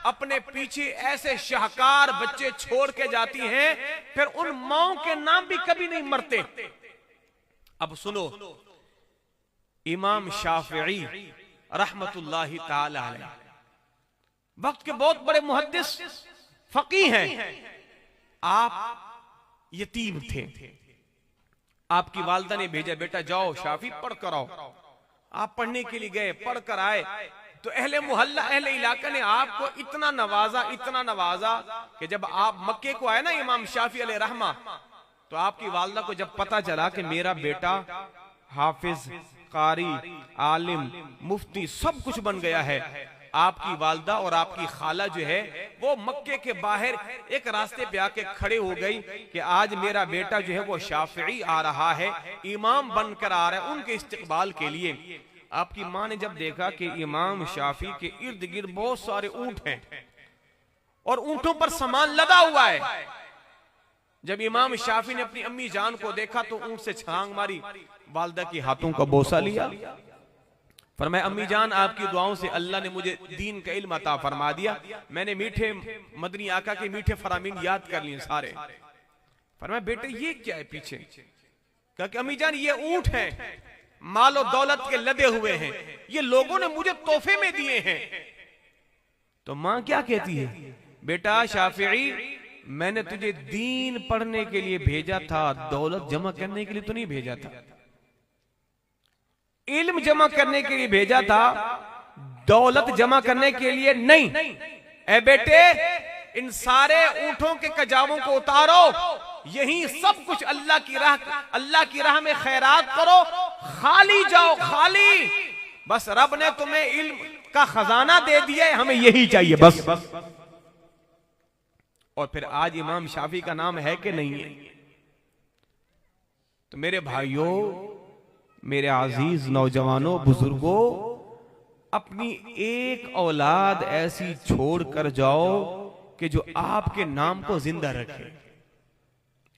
अपने पीछे ऐसे शाहकार बच्चे छोड़ के जाती हैं, फिर उन माओं के नाम भी कभी नहीं मरते। अब सुनो, इमाम शाफिई रहमतुल्लाहि ताला अलैह, वक्त के बहुत बड़े मुहद्दिस फकीह हैं। आप यतीम थे, आपकी वालिदा ने भेजा, बेटा जाओ शाफी पढ़ कर आओ। आप पढ़ने के लिए गए, पढ़ कर आए तो अहले मोहल्ला, अहले इलाका ने आपको इतना नवाजा कि जब आप मक्के को आए ना इमाम शाफी अलैहि रहमा, तो आपकी वालिदा को जब पता चला कि मेरा बेटा हाफिज, कारी, आलिम, मुफ्ती सब कुछ बन गया है, आपकी वालिदा और आपकी खाला जो है वो मक्के के बाहर एक रास्ते पे आके खड़े हो गई कि आज मेरा बेटा जो है वो शाफिई आ रहा है, इमाम बनकर आ रहा है उनके इस्तकबाल के लिए। आपकी माँ ने जब देखा कि इमाम शाफी के इर्द गिर्द बहुत सारे ऊंट हैं और ऊंटों पर सामान लदा हुआ है, जब इमाम शाफी ने अपनी अम्मी जान को देखा तो ऊंट से छलांग मारी, वालिदा के हाथों का बोसा लिया, फरमाया अम्मी जान आपकी दुआओं से अल्लाह ने मुझे दीन का इल्म अता फरमा दिया, मैंने मीठे मदनी आका के मीठे फरामीन याद कर लिए सारे। फरमाया बेटे ये क्या है पीछे? कहा कि अम्मी जान ये ऊंट हैं, मालो दौलत के लदे हुए हैं, ये लोगों ने मुझे तोहफे में दिए हैं। तो मां क्या कहती है, बेटा शाफिई मैंने तुझे दीन पढ़ने के लिए भेजा था, दौलत जमा करने के लिए तो नहीं भेजा था, इल्म जमा करने के लिए भेजा था, दौलत जमा करने के लिए नहीं। ए बेटे इन सारे ऊंटों के कजावों को उतारो, यही सब कुछ अल्लाह की राह में खैरात करो, खाली जाओ खाली, बस रब ने तुम्हें इल्म का खजाना दे दिया है, हमें यही चाहिए बस। और फिर आज इमाम शाफी का नाम है कि नहीं है? तो मेरे भाइयों, मेरे अजीज नौजवानों, बुजुर्गों, अपनी एक औलाद ऐसी छोड़ कर जाओ कि जो आपके नाम को जिंदा रखे।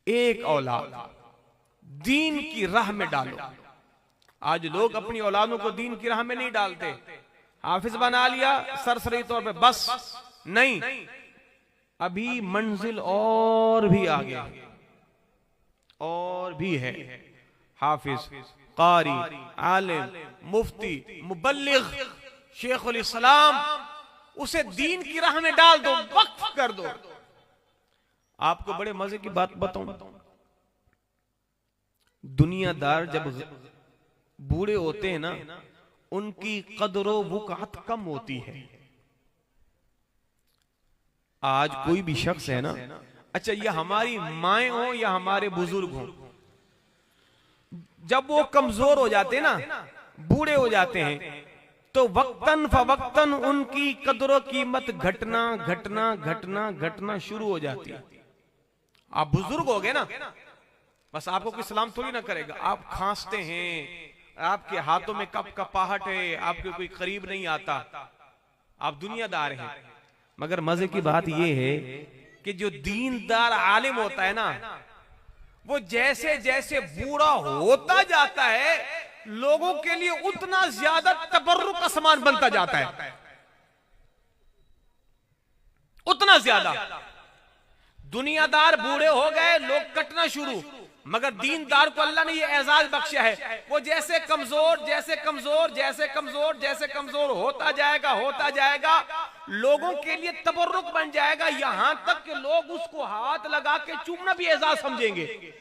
एक औलाद दीन की राह में डालो। आज लोग अपनी औलादों को दीन की राह में नहीं डालते, हाफिज बना लिया सरसरी तौर पे, बस नहीं, अभी मंजिल और भी आगे और भी है। हाफिज, कारी, आलिम, मुफ्ती, मुबल्लिग, शेखुल इस्लाम, उसे दीन की राह में डाल दो, वक्फ कर दो। आपको बड़े मजे की बात बताऊं, दुनियादार जब बूढ़े होते हैं ना, उनकी कदरो वुकात कम होती है। आज कोई भी शख्स है ना, अच्छा ये हमारी माएं हो या हमारे बुजुर्ग हो, जब वो कमजोर हो जाते हैं ना, बूढ़े हो जाते हैं, तो वक्तन फवक्तन उनकी कदर कीमत घटना घटना घटना घटना शुरू हो जाती है। आप बुजुर्ग हो गए ना, बस आपको कोई सलाम थोड़ी ना करेगा, आप खांसते हैं, आपके हाथों में कप कपाहट है, आपके कोई करीब नहीं आता, आप दुनियादार हैं। मगर मजे की बात यह है कि जो दीनदार आलिम होता है ना, वो जैसे जैसे बूढ़ा होता जाता है, लोगों के लिए उतना ज्यादा तबर्रुक का सामान बनता जाता है, उतना ज्यादा। दुनियादार बूढ़े हो गए, लोग कटना शुरू, मगर दीनदार को अल्लाह ने ये एजाज बख्शा है, वो जैसे कमजोर जैसे कमजोर जैसे कमजोर जैसे कमजोर होता जाएगा, लोगों के लिए तबर्रुक बन जाएगा, यहां तक कि लोग उसको हाथ लगा के चूमना भी एजाज समझेंगे।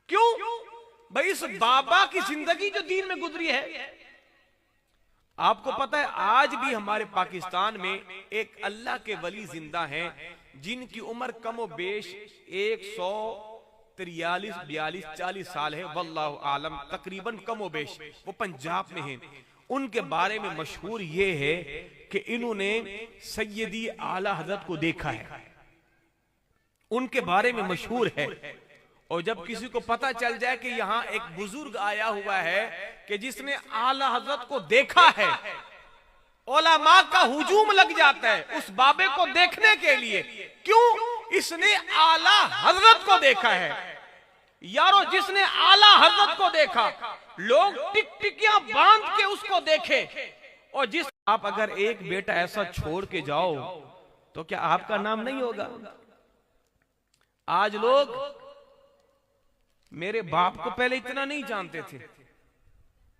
क्यों भाई? इस बाबा की जिंदगी जो दीन में गुजरी है। आपको पता है आज भी हमारे पाकिस्तान में एक अल्लाह के वली जिंदा हैं, जिनकी उम्र कमो बेश 143, 42, 40 साल है, वल्लाहु आलम, तकरीबन कमो बेश, वो पंजाब में हैं। उनके बारे में मशहूर ये है कि इन्होंने सैयदी आला हजरत को देखा है, उनके बारे में मशहूर है। और जब किसी को पता चल जाए कि यहाँ एक बुजुर्ग आया हुआ है कि जिसने आला हजरत को देखा है, उलमा का हुजूम लग जाता है उस बाबे को देखने के लिए। क्यों? इसने आला हजरत को देखा है। यारो, जिसने आला हजरत को देखा, लोग टिकटिकियां बांध के उसको देखे। और जिस आप अगर एक बेटा ऐसा छोड़ के जाओ तो क्या आपका नाम नहीं होगा? आज लोग मेरे बाप को पहले इतना नहीं जानते थे,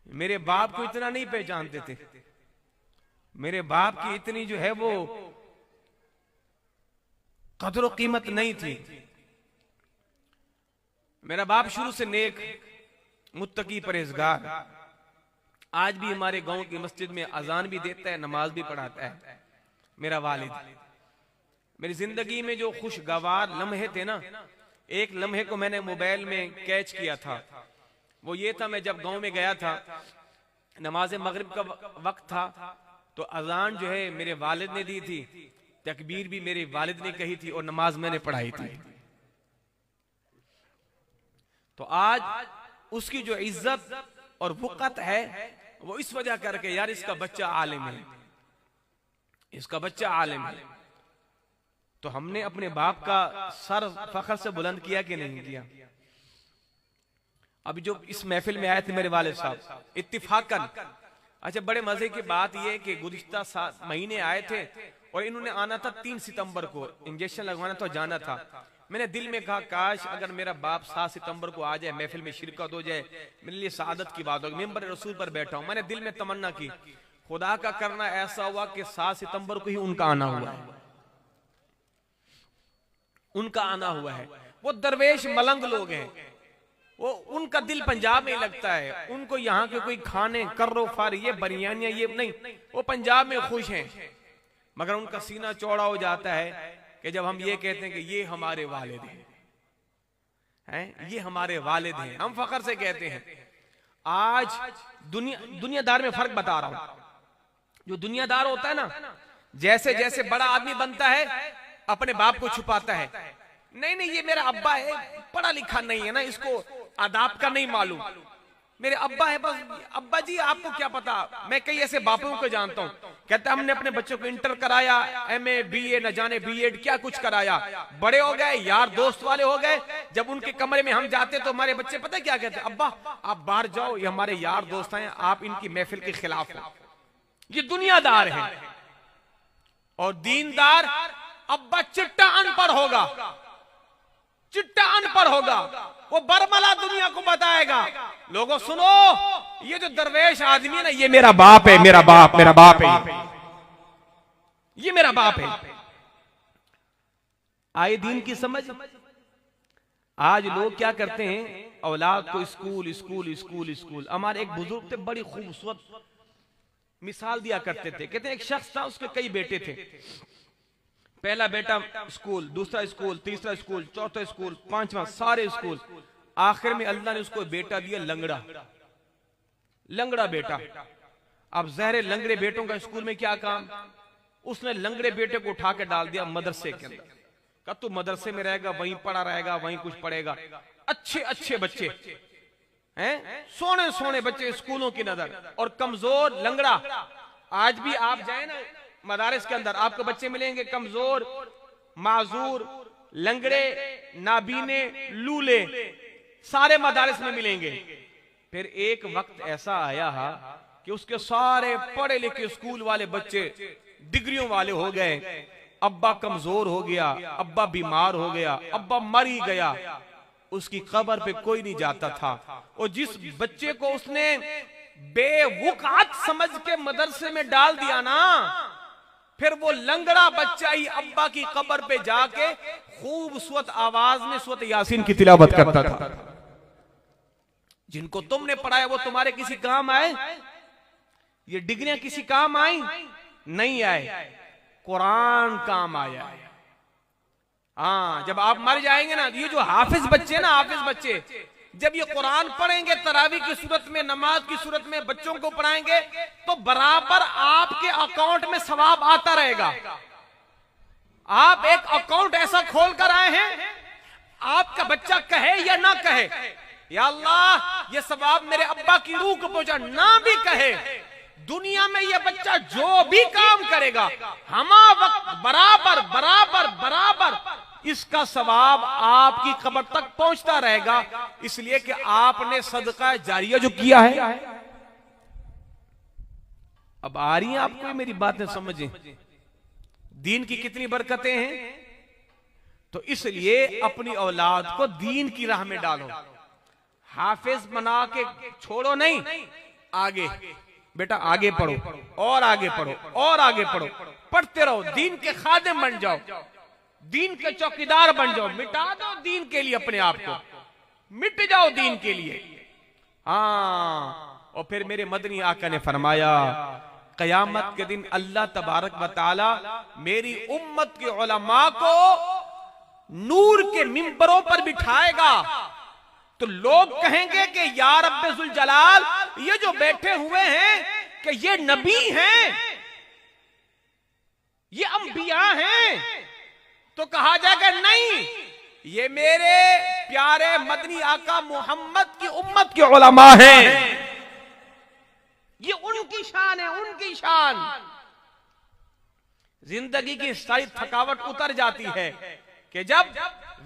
मेरे बाप को इतना नहीं पहचानते थे, मेरे बाप की इतनी जो है वो कदर कीमत नहीं थी। मेरा बाप शुरू से नेक, मुत्तकी, परहेजगार, आज भी हमारे गांव की मस्जिद में अजान भी देता है, नमाज भी पढ़ाता है। मेरा वालिद, मेरी जिंदगी में जो खुशगवार लम्हे थे ना, एक लम्हे को मैंने मोबाइल में कैच किया था। वो ये था, मैं जब गांव में गया था, नमाज मगरिब का वक्त था, तो अजान जो है मेरे वालिद ने दी थी, तकबीर भी मेरे वालिद ने कही थी और नमाज मैंने पढ़ाई थी। तो आज उसकी जो इज्जत और वक़्त है वो इस वजह करके, यार इसका बच्चा आलिम है, इसका बच्चा आलिम है। तो हमने अपने बाप का सर फखर से बुलंद किया कि नहीं किया? अभी जो इस महफिल में आए थे मेरे वालिद साहब इत्तिफाकन, अच्छा बड़े मजे की बात यह कि गुज़िश्ता 7 महीने आए थे और इन्होंने आना था 3 सितंबर को, इंजेक्शन लगवाना तो जाना था। मैंने दिल में कहा काश अगर मेरा बाप 7 सितंबर को आ जाए, महफिल में शिरकत हो जाए, मेरे लिए सादत की बात होगी, मिंबर रसूल पर बैठा हूं। मैंने दिल में तमन्ना की, खुदा का करना ऐसा हुआ कि 7 सितंबर को ही उनका आना हुआ है, उनका आना हुआ है। वो दरवेश मलंग लोग हैं, वो उनका दिल पंजाब में लगता है, उनको यहाँ के कोई खाने कर्रो फार ये बिरयानियां ये नहीं, वो पंजाब में खुश हैं। मगर उनका सीना चौड़ा हो जाता है कि जब हम ये कहते हैं कि ये हमारे वालिद हैं, ये हमारे वालिद हैं, हम फखर से कहते हैं। आज दुनियादार में फर्क बता रहा हूं, जो दुनियादार होता है ना, जैसे जैसे बड़ा आदमी बनता है अपने बाप को छुपाता है, नहीं नहीं ये मेरा अब्बा है, पढ़ा लिखा नहीं है ना, इसको आदाब का नहीं मालूम, मेरे अब्बा है बस। अब्बा जी आपको क्या पता, मैं कई ऐसे बापों को जानता हूं, कहते हमने अपने बच्चों को इंटर कराया, MA BA न जाने BEd क्या कुछ कराया, बड़े हो गए, यार दोस्त वाले हो गए, जब उनके कमरे में हम जाते तो हमारे बच्चे पता क्या कहते, अब्बा आप बाहर जाओ, ये हमारे यार दोस्त हैं, आप इनकी महफिल के खिलाफ हो। ये दुनियादार है। और दीनदार अब्बा चिट्टा अनपढ़ होगा, चिट्टा अनपढ़ होगा, वो बरमला दुनिया को बताएगा, लोगों सुनो ये जो दरवेश आदमी है ना, ये मेरा बाप है, मेरा बाप, मेरा बाप है, ये मेरा बाप है। आए दीन की समझ। आज लोग क्या करते हैं, औलाद को स्कूल स्कूल स्कूल स्कूल। हमारे एक बुजुर्ग थे, बड़ी खूबसूरत मिसाल दिया करते थे, कहते हैं एक शख्स था, उसके कई बेटे थे, पहला बेटा स्कूल, दूसरा स्कूल, तीसरा स्कूल, चौथा स्कूल, पांचवा, सारे स्कूल। आखिर में अल्लाह ने उसको बेटा दिया लंगड़ा, लंगड़ा बेटा। अब ज़हरे लंगड़े बेटों का स्कूल में क्या काम, उसने लंगड़े बेटे को उठा के डाल दिया मदरसे के अंदर, कहा तू मदरसे में रहेगा, वहीं पढ़ा रहेगा, वहीं कुछ पढ़ेगा। अच्छे अच्छे बच्चे हैं, सोने सोने बच्चे स्कूलों की नजर, और कमजोर लंगड़ा। आज भी आप जाए ना मदारिस के अंदर, आपको बच्चे मिलेंगे कमजोर, माजूर, लंगड़े, नाबीने, लूले, सारे मदारिस में मिलेंगे। फिर एक वक्त ऐसा आया कि उसके सारे पढ़े लिखे स्कूल वाले बच्चे डिग्रियों वाले हो गए, अब्बा कमजोर हो गया, अब्बा बीमार हो गया, अब्बा मर ही गया, उसकी कब्र पे कोई नहीं जाता था। और जिस बच्चे को उसने बेवुकात समझ के मदरसे में डाल दिया ना, फिर वो लंगड़ा बच्चा ही अब्बा की कब्र पे जाके खूबसूरत आवाज में सूरत यासीन की तिलावत करता था। जिनको तुमने पढ़ाया वो तुम्हारे किसी काम आए? ये डिग्रियां किसी काम आई? नहीं आए, कुरान काम आया है। हाँ, जब आप मर जाएंगे ना, ये जो हाफिज बच्चे ना, हाफिज बच्चे जब ये कुरान पढ़ेंगे तरावी की सूरत में, नमाज की सूरत में बच्चों को पढ़ाएंगे, तो बराबर आपके अकाउंट में सवाब आता रहेगा। आप एक अकाउंट ऐसा खोल कर आए हैं, आपका बच्चा कहे या ना कहे, या अल्लाह ये सवाब मेरे अब्बा की रूह को पहुंचा, ना भी कहे, दुनिया में ये बच्चा जो भी काम करेगा, हमा वक्त बराबर बराबर बराबर इसका सवाब आपकी कब्र तक पहुंचता रहेगा, इसलिए कि आपने सदका जारिया जो किया है। अब आ रही हैं आपको मेरी बातें समझें, दीन की कितनी बरकतें हैं। तो इसलिए अपनी औलाद को दीन की राह में डालो, हाफिज बना के छोड़ो नहीं, आगे बेटा, आगे पढ़ो और आगे पढ़ो और आगे पढ़ो, पढ़ते रहो, दीन के खादिम बन जाओ, दीन के चौकीदार बन जाओ, मिटा दो दीन के लिए अपने आप को, मिट जाओ दीन के लिए। हाँ, और फिर मेरे मदनी आका ने फरमाया कयामत के दिन अल्लाह तबारक व तआला मेरी उम्मत के उलमा को नूर के मिंबरों पर बिठाएगा, तो लोग कहेंगे कि या रब्बे जुल जलाल, ये जो बैठे हुए हैं कि ये नबी हैं, ये अंबिया हैं? तो कहा जाएगा नहीं, ये मेरे प्यारे मदनी आका मोहम्मद की उम्मत के उलमा हैं, ये उनकी शान है, उनकी शान। जिंदगी की सारी थकावट उतर जाती है कि जब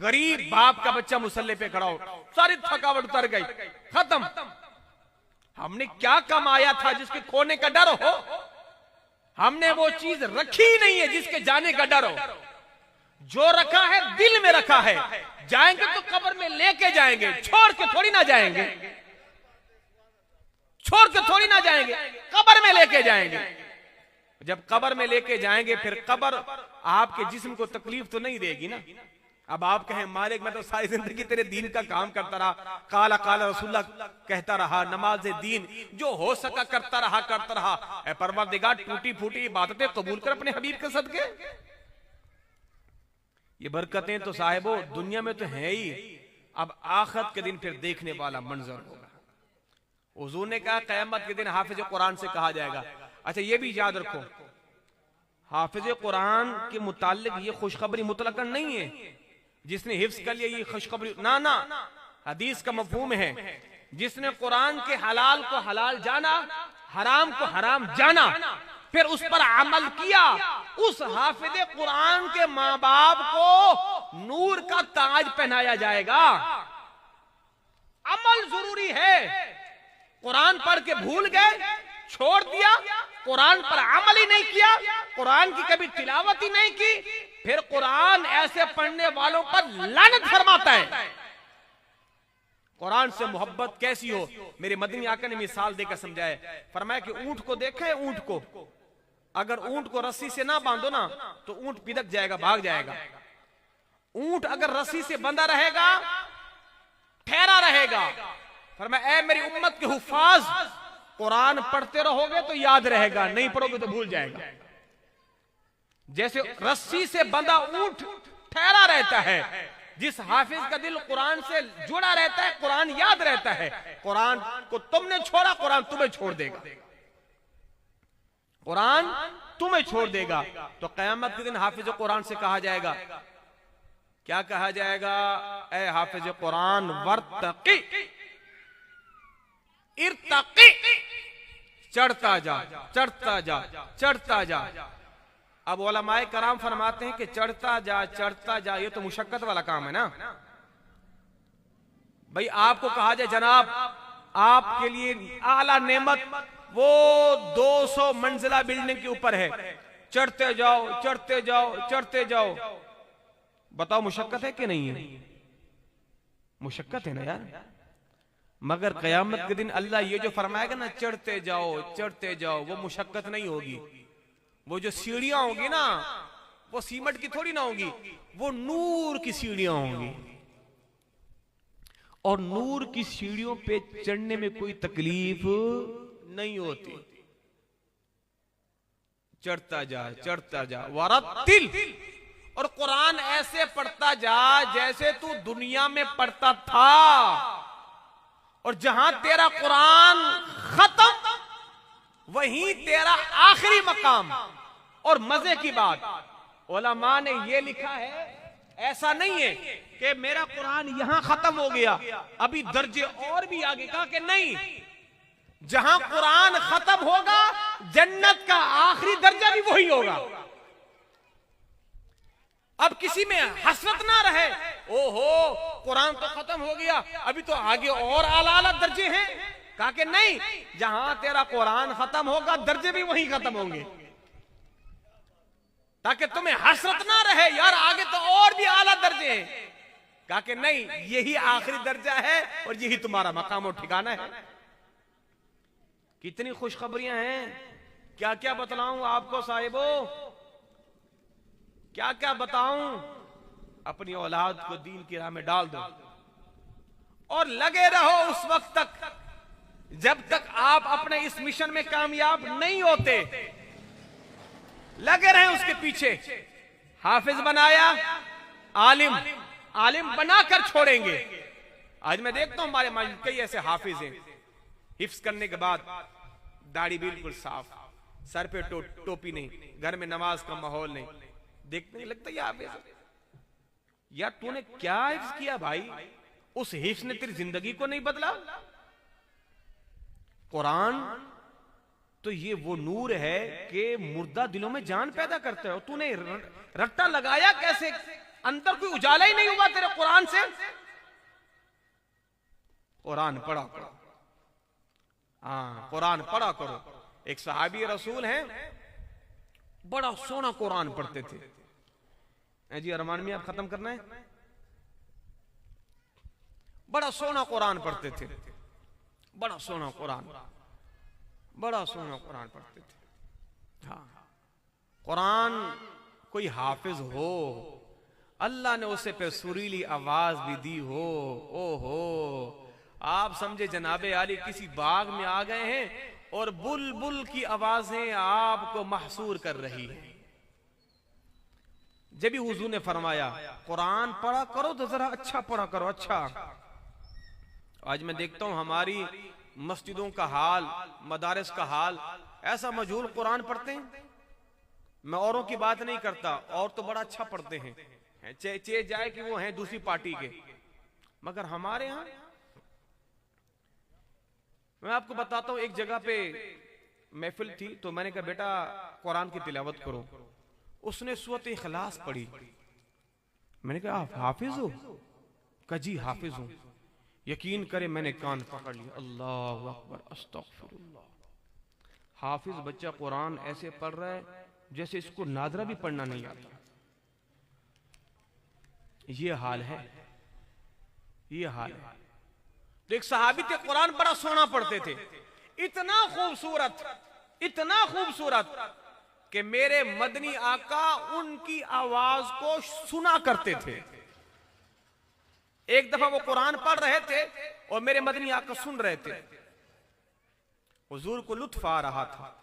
गरीब बाप का बच्चा मुसल्ले पे खड़ा हो, सारी थकावट उतर गई, खत्म। हमने क्या कमाया था जिसके खोने का डर हो? हमने वो चीज रखी नहीं है जिसके जाने का डर हो। जो रखा है दिल में रखा है, जाएंगे तो कब्र में लेके जाएंगे, छोड़ के थोड़ी ना जाएंगे, छोड़ के थोड़ी ना जाएंगे, कब्र में लेके जाएंगे। जब कब्र में लेके जाएंगे फिर कब्र आपके जिस्म को तकलीफ तो नहीं देगी ना। अब आप कहें मालिक मैं तो सारी जिंदगी तेरे दीन का काम करता रहा, काला काला रसूलुल्लाह कहता रहा, नमाज दीन जो हो सका करता रहा। ऐ परवरदिगार, टूटी फूटी इबादतें कबूल कर अपने हबीब के सदके। ये बरकतें तो साहिबो दुनिया में तो है ही, अब आखिरत के दिन फिर देखने वाला मंजर होगा। हुजूर ने कहा क़यामत के दिन हाफिज कुरान से कहा जाएगा। अच्छा ये भी याद रखो, हाफिज कुरान के मुतालिक ये खुशखबरी मुतलकन नहीं है, जिसने हिफ्ज कर लिया ये खुशखबरी ना, हदीस का मफहूम है, जिसने कुरान के हलाल को हलाल जाना, हराम को हराम जाना, फिर उस पर अमल किया, उस हाफिज कुरान के माँ बाप को नूर का ताज पहनाया जाएगा। अमल जरूरी है। कुरान पढ़ के भूल गए, छोड़ दिया, कुरान पर अमल ही नहीं किया, कुरान की कभी तिलावत ही नहीं की, फिर कुरान ऐसे पढ़ने वालों पर लानत फरमाता है। कुरान से मोहब्बत कैसी हो, मेरे मदनी आका ने मिसाल देकर समझाया। फरमाया कि ऊंट को देखे, ऊंट को अगर ऊंट को रस्सी से ना बांधो ना तो ऊंट पिदक जाएगा, भाग जाएगा। ऊंट अगर रस्सी से बंधा रहेगा, ठहरा रहेगा। फरमाया ऐ मेरी उम्मत के हुफ्फाज, कुरान पढ़ते रहोगे तो याद रहेगा, नहीं पढ़ोगे तो भूल जाएगा। जैसे रस्सी से बंधा ऊंट ठहरा रहता है, जिस हाफिज का दिल कुरान से जुड़ा रहता है, कुरान याद रहता है, कुरान को तुमने छोड़ा, कुरान तुम्हें छोड़ देगा, कुरान तुम्हें छोड़ देगा। तो क़यामत के दिन हाफिज कुरान से कहा जाएगा, क्या कहा जाएगा? ऐ हाफिज कुरान वर्तक़ी, इर्तक़ी, चढ़ता जा, चढ़ता जा, चढ़ता जा। अब उलमाए कराम फरमाते हैं कि चढ़ता जा ये तो मुशक्कत वाला काम है ना भाई। आपको कहा जाए जनाब आपके लिए आला नेमत वो 200 मंजिला बिल्डिंग के ऊपर है, चढ़ते जाओ, चढ़ते जाओ, चढ़ते जाओ, बताओ मुशक्कत है कि नहीं है? मुशक्कत है ना यार। मगर क़यामत के दिन अल्लाह ये जो फरमाएगा ना चढ़ते जाओ, चढ़ते जाओ, वो मुशक्कत नहीं होगी। वो जो सीढ़ियां होंगी ना, वो सीमेंट की थोड़ी ना होंगी, वो नूर की सीढ़ियां होंगी। और नूर की सीढ़ियों पे चढ़ने में कोई तकलीफ नहीं होती। चढ़ता जा, चढ़ता जा, वरत्तिल, और कुरान ऐसे पढ़ता जा जैसे तू दुनिया में पढ़ता था। और जहां तेरा कुरान खत्म वहीं तेरा आखिरी मकाम। और मजे की बात, उलमा ने यह लिखा है, ऐसा नहीं है कि मेरा कुरान यहां खत्म हो गया, अभी दर्जे और भी आगे। कहा कि नहीं, जहां कुरान खत्म होगा जन्नत का आखिरी दर्जा भी वही होगा। अब किसी में हसरत ना रहे, ओहो कुरान तो खत्म हो गया, अभी तो आगे और आला आला दर्जे हैं। कहा कि नहीं, जहां तेरा कुरान खत्म होगा दर्जे भी वहीं खत्म होंगे, ताकि तुम्हें हसरत ना रहे यार आगे तो और भी आला दर्जे हैं। कहा कि नहीं, यही आखिरी दर्जा है और यही तुम्हारा मकाम और ठिकाना है। कितनी खुशखबरियां हैं, क्या क्या बतलाऊं आपको साहिबो, क्या क्या बताऊं। अपनी औलाद को दीन की राह में डाल दो और लगे रहो उस वक्त तक जब तक आप अपने इस मिशन में कामयाब नहीं होते। लगे रहे उसके पीछे। हाफिज बनाया, आलिम आलिम बनाकर छोड़ेंगे। आज मैं देखता हूं हमारे मस्जिद कई ऐसे हाफिज हैं, हिफ्स करने के बाद दाढ़ी बिल्कुल साफ, सर पे टोपी नहीं, घर में नमाज का माहौल नहीं, देखने लगता है हाफिज। यार तूने क्या हिफ्स किया भाई? उस हिफ्स ने तेरी जिंदगी को नहीं बदला। कुरान तो ये वो नूर है कि मुर्दा दिलों में जान पैदा करता है। तूने रट्टा लगाया कैसे? अंदर कोई उजाला ही नहीं हुआ तेरे कुरान से। कुरान पढ़ा करो, हाँ कुरान पढ़ा करो। एक सहाबी रसूल हैं, बड़ा सोना कुरान पढ़ते थे। जी अरमान में आप खत्म करना है। बड़ा सोना कुरान पढ़ते थे, बड़ा सोना कुरान, बड़ा सोना कुरान पढ़ते थे। हाँ कुरान कोई हाफिज हो, अल्लाह ने उसे पे सुरीली आवाज भी दी हो, ओहो आप समझे जनाबे आली किसी बाग में आ गए हैं और बुलबुल की आवाजें आपको महसूर कर रही है। जब भी हुजूर ने फरमाया कुरान पढ़ा करो तो जरा अच्छा पढ़ा करो, अच्छा। आज मैं देखता हूं हमारी मस्जिदों का हाल, मदारिस का हाल ऐसा, मजहूल कुरान पढ़ते हैं। मैं औरों की बात नहीं करता, और तो बड़ा अच्छा पढ़ते हैं, चे जाए कि वो हैं दूसरी पार्टी के, मगर हमारे यहां मैं आपको बताता हूं। एक जगह पे महफिल थी तो मैंने कहा बेटा कुरान की तिलावत करो। उसने सूरत इखलास पढ़ी। मैंने कहा आप हाफिज हो? कहा जी हाफिज हूं। यकीन करे मैंने कान पकड़ लिया, अल्लाह अकबर अस्तगफिरुल्लाह। हाफिज बच्चा कुरान ऐसे पढ़ रहा है जैसे इसको नादरा भी पढ़ना नहीं आता। ये हाल है, ये हाल है। तो एक सहाबी थे, कुरान बड़ा सोना पढ़ते थे, इतना खूबसूरत, इतना खूबसूरत कि मेरे मदनी आका उनकी आवाज को सुना करते थे। एक दफा वो कुरान पढ़ रहे थे और मेरे मदनी आका सुन रहे थे। हुजूर को लुत्फ आ रहा था।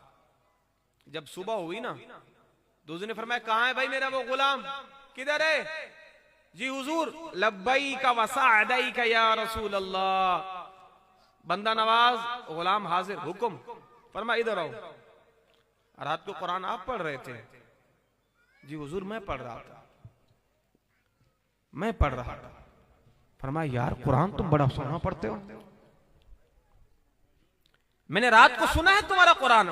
जब सुबह हुई ना तो हुजूर ने फरमाया कहां है भाई मेरा वो गुलाम, किधर है? जी हुजूर, लब्बैका व सअदैका या रसूल अल्लाह। बंदा नवाज गुलाम हाजिर, हुक्म। फरमाया इधर आओ। रात को कुरान आप पढ़ रहे थे? जी हुजूर मैं पढ़ रहा था, मैं पढ़ रहा था। फरमाया यार कुरान तुम बड़ा सोना पढ़ते हो, मैंने रात को सुना है तुम्हारा कुरान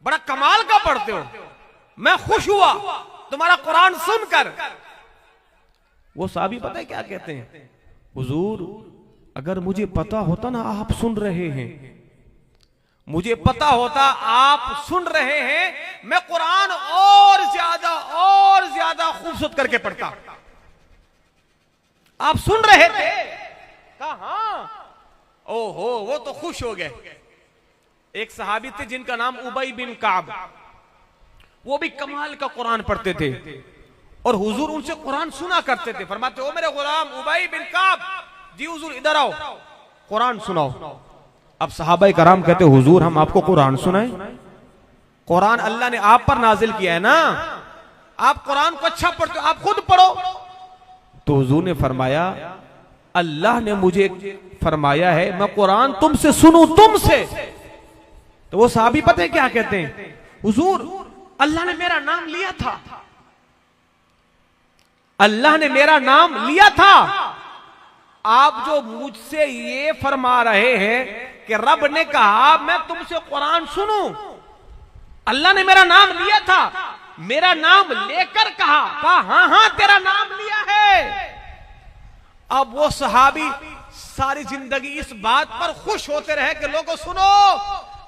बड़ा कमाल का पढ़ते हो, मैं खुश हुआ तुम्हारा कुरान सुनकर। वो साहबी पता है क्या कहते हैं? हुजूर अगर मुझे पता होता ना आप सुन रहे हैं, मुझे पता होता आप सुन रहे हैं, मैं कुरान और ज्यादा खूबसूरत करके पढ़ता। आप सुन रहे थे? कहा ओहो, वो तो खुश हो गए। एक सहाबी थे जिनका नाम उबई बिन काब, वो भी कमाल का कुरान पढ़ते थे और हुजूर उनसे कुरान सुना करते थे। फरमाते ओ मेरे गुलाम उबई बिन काब, जी हुजूर इधर आओ कुरान सुनाओ। अब सहाबाए कराम कहते हुजूर हम आपको कुरान सुनाएं? कुरान अल्लाह ने आप पर नाजिल किया है ना, आप कुरान को अच्छा पढ़ते हो, आप खुद पढ़ो। तो हुजूर ने फरमाया अल्लाह ने मुझे फरमाया है मैं कुरान तुमसे सुनूं, तुमसे। तो वो साहबी पता है क्या कहते हैं? हुजूर अल्लाह ने मेरा नाम लिया था, अल्लाह ने मेरा नाम लिया था। आप जो मुझसे ये फरमा रहे हैं कि रब ने कहा मैं तुमसे कुरान सुनूं, अल्लाह ने मेरा नाम लिया था, मेरा नाम लेकर कहा हाँ हाँ तेरा नाम लिया है। अब वो सहाबी सारी जिंदगी इस बात पर खुश होते रहे कि लोगों सुनो,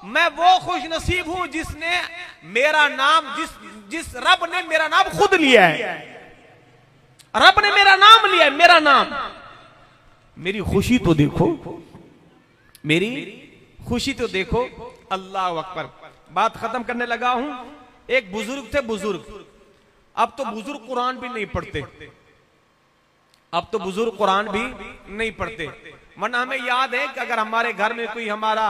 मैं वो खुश नसीब हूं जिसने मेरा नाम, जिस रब ने मेरा नाम खुद लिया है। रब ने मेरा नाम लिया है, मेरा नाम। मेरी खुशी तो देखो, मेरी खुशी तो देखो। अल्लाह अकबर। बात खत्म करने लगा हूं। एक बुजुर्ग थे, बुजुर्ग, अब तो बुजुर्ग कुरान भी नहीं पढ़ते, अब तो बुजुर्ग कुरान भी नहीं पढ़ते। वरना हमें याद है कि अगर हमारे घर में कोई हमारा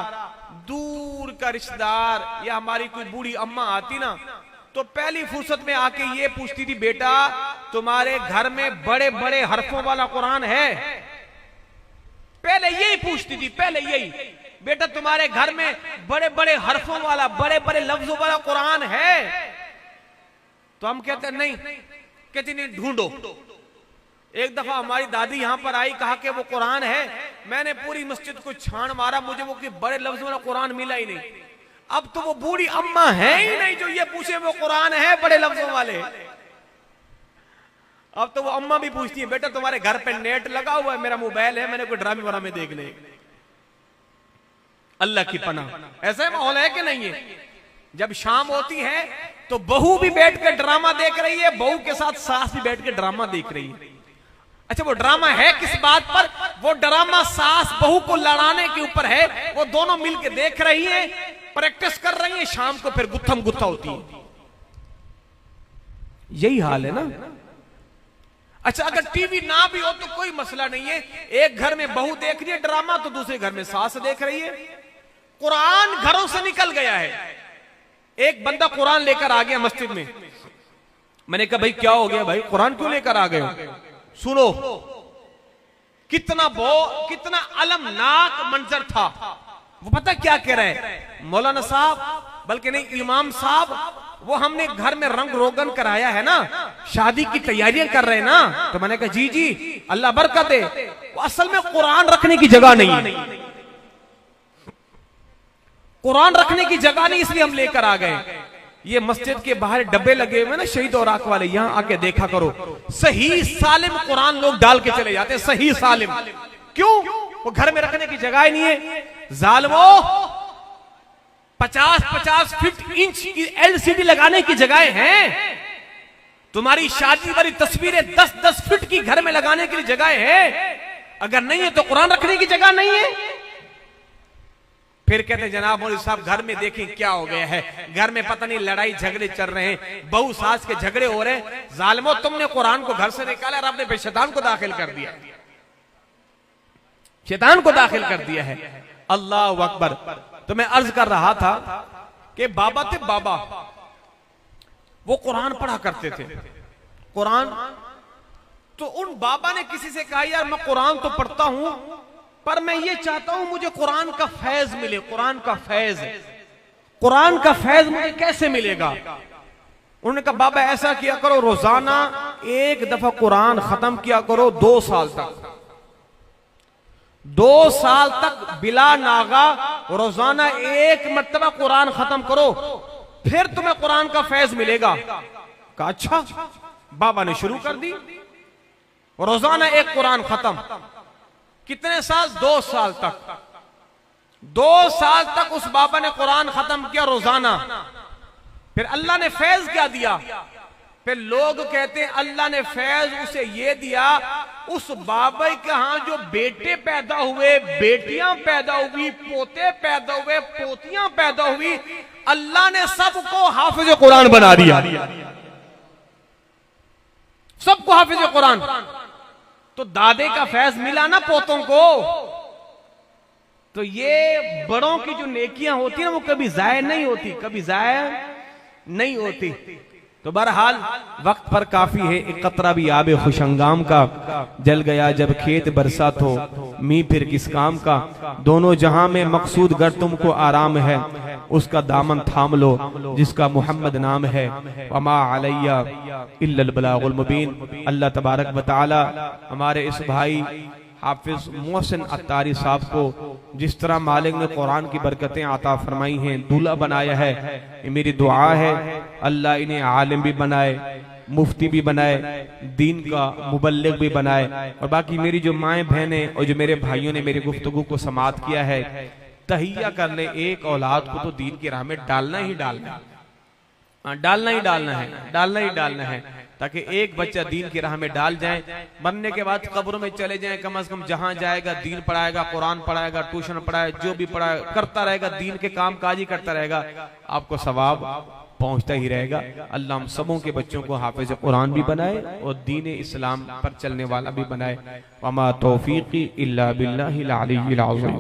दूर का रिश्तेदार या हमारी कोई बूढ़ी अम्मा आती ना, तो पहली फुर्सत में आके ये पूछती थी, बेटा तुम्हारे घर में बड़े बड़े हरफों वाला कुरान है? पहले यही पूछती थी, पहले यही, बेटा तुम्हारे घर में बड़े बड़े हरफों वाला, बड़े बड़े लफ्जों वाला कुरान है? तो हम कहते नहीं, कहती नहीं, ढूंढो। एक दफा हमारी दादी यहां पर आई, कहा कि वो कुरान है। मैंने पूरी मस्जिद को छान मारा, मुझे वो कि बड़े लफ्जों वाला कुरान मिला ही नहीं। अब तो वो बूढ़ी अम्मा है ही नहीं जो ये पूछे वो कुरान है बड़े लफ्जों वाले। अब तो वो अम्मा भी पूछती है, बेटा तुम्हारे घर पे नेट लगा हुआ है? मेरा मोबाइल है, मैंने कोई ड्रामे वरामे देखने। अल्लाह की पनाह, ऐसा माहौल है कि नहीं है? जब शाम होती है तो बहू भी बैठ कर ड्रामा देख रही है, बहू के साथ सास भी बैठ कर ड्रामा देख रही है। अच्छा, वो ड्रामा है किस बात पर? वो ड्रामा सास बहू को लड़ाने के ऊपर है। वो दोनों मिलकर देख रही हैं, प्रैक्टिस कर रही हैं, शाम को फिर गुत्थम गुत्था होती है। यही हाल है ना। अच्छा, अगर टीवी ना भी हो तो कोई मसला नहीं है। एक घर में बहू देख रही है ड्रामा, तो दूसरे घर में सास देख रही है। कुरान घरों से निकल गया है। एक बंदा कुरान लेकर आ गया मस्जिद में। मैंने कहा भाई क्या हो गया भाई, कुरान क्यों लेकर आ गए हो? सुनो, कितना अलमनाक मंजर था। वो पता क्या कह रहे हैं? मौलाना साहब, बल्कि नहीं इमाम साहब, वो हमने घर में रंग रोगन कराया है ना, शादी की तैयारियां कर रहे हैं ना। तो मैंने कहा जी जी अल्लाह बरकत दे। वो असल में कुरान रखने की जगह नहीं है, कुरान रखने की जगह नहीं, इसलिए हम लेकर आ गए। ये मस्जिद के बाहर डब्बे लगे हुए ना शहीद और आक वाले, यहां आके देखा करो, सही सालिम कुरान लोग डाल के चले जाते हैं, सही सालिम। क्यों? वो घर में रखने की जगह ही नहीं है। जालिमो 50-50 फीट इंच की LCD लगाने की जगह हैं। तुम्हारी शादी वाली तस्वीरें 10-10 फीट की घर में लगाने के लिए जगह है। अगर नहीं है तो कुरान रखने की जगह नहीं है। फिर कहते जनाब मौलवी साहब घर में देखें क्या हो गया है, घर में पता नहीं लड़ाई झगड़े चल रहे हैं, बहू सास के झगड़े हो रहे हैं। जालिमो तुमने कुरान को घर से निकाला और आपने फिर शैतान को दाखिल कर दिया, शैतान को दाखिल कर दिया है। अल्लाह अकबर। तो मैं अर्ज कर रहा था कि बाबा थे, बाबा वो कुरान पढ़ा करते थे, कुरान। तो उन बाबा ने किसी से कहा यार मैं कुरान तो पढ़ता हूं, पर मैं ये चाहता हूं मुझे कुरान का फैज मिले, कुरान का फैज, कुरान का फैज मुझे कैसे मिलेगा? उन्होंने कहा बाबा ऐसा किया करो, रोजाना एक दफा कुरान खत्म किया करो 2 साल तक, 2 साल तक बिला नागा रोजाना एक मर्तबा कुरान खत्म करो, फिर तुम्हें कुरान का फैज मिलेगा। कहा अच्छा। बाबा ने शुरू कर दी, रोजाना एक कुरान खत्म। कितने साल? 2 साल तक। 2 साल तक उस बाबा ने कुरान खत्म किया रोजाना। फिर अल्लाह ने फैज क्या दिया? फिर लोग कहते हैं अल्लाह ने फैज उसे ये दिया, उस बाबा के यहां जो बेटे पैदा हुए, बेटियां पैदा हुई, पोते पैदा हुए, पोतियां पैदा हुई, अल्लाह ने सबको हाफिज कुरान बना दिया, सबको हाफिज कुरान। तो दादे का फैज मिला ना पोतों को। तो ये बड़ों की जो नेकियां होती है ना वो कभी जाया नहीं होती, कभी जाया नहीं होती। तो बहरहाल वक्त पर काफी है। एक कतरा भी आबे खुशंगाम का, जल गया जब खेत बरसात हो, मी फिर किस काम का। दोनों जहां में मकसूद गर तुमको आराम है, उसका दामन थाम लो जिसका मोहम्मद नाम है। वमा अलैया इल्लल बलागुल मुबीन। अल्लाह तबारक व तआला हमारे इस भाई हाफिज मोहसिन अत्तारी साहब को जिस तरह मालिक ने कुरान की बरकतें आता फरमाई हैं, दूल्हा बनाया है, ये मेरी दुआ है अल्लाह इन्हें आलिम भी बनाए, मुफ्ती भी बनाए, दीन का मुबल्लिग भी बनाए। और बाकी मेरी जो माएँ बहनें और जो मेरे भाइयों ने मेरी गुफ्तगू को समाअत किया है, तहिया कर ले, एक औलाद को तो दीन की राह में डालना ही डालना है, डालना ही डालना है, डालना ही डालना है। ताकि एक बच्चा दीन की राह में डाल जाए, मरने के बाद कब्र में चले जाए, कम से कम जहां जाएगा दीन पढ़ाएगा, कुरान पढ़ाएगा, ट्यूशन पढ़ाएगा, जो भी पढ़ाए करता रहेगा, दीन के काम काज ही करता रहेगा, आपको सवाब पहुंचता ही रहेगा। अल्लाह हम सबों के बच्चों को हाफिज कुरान भी बनाए और दीन इस्लाम पर चलने वाला भी बनाए। वमा तौफीकी इल्ला बिल्लाहिल अलिय्यिल अज़ीम।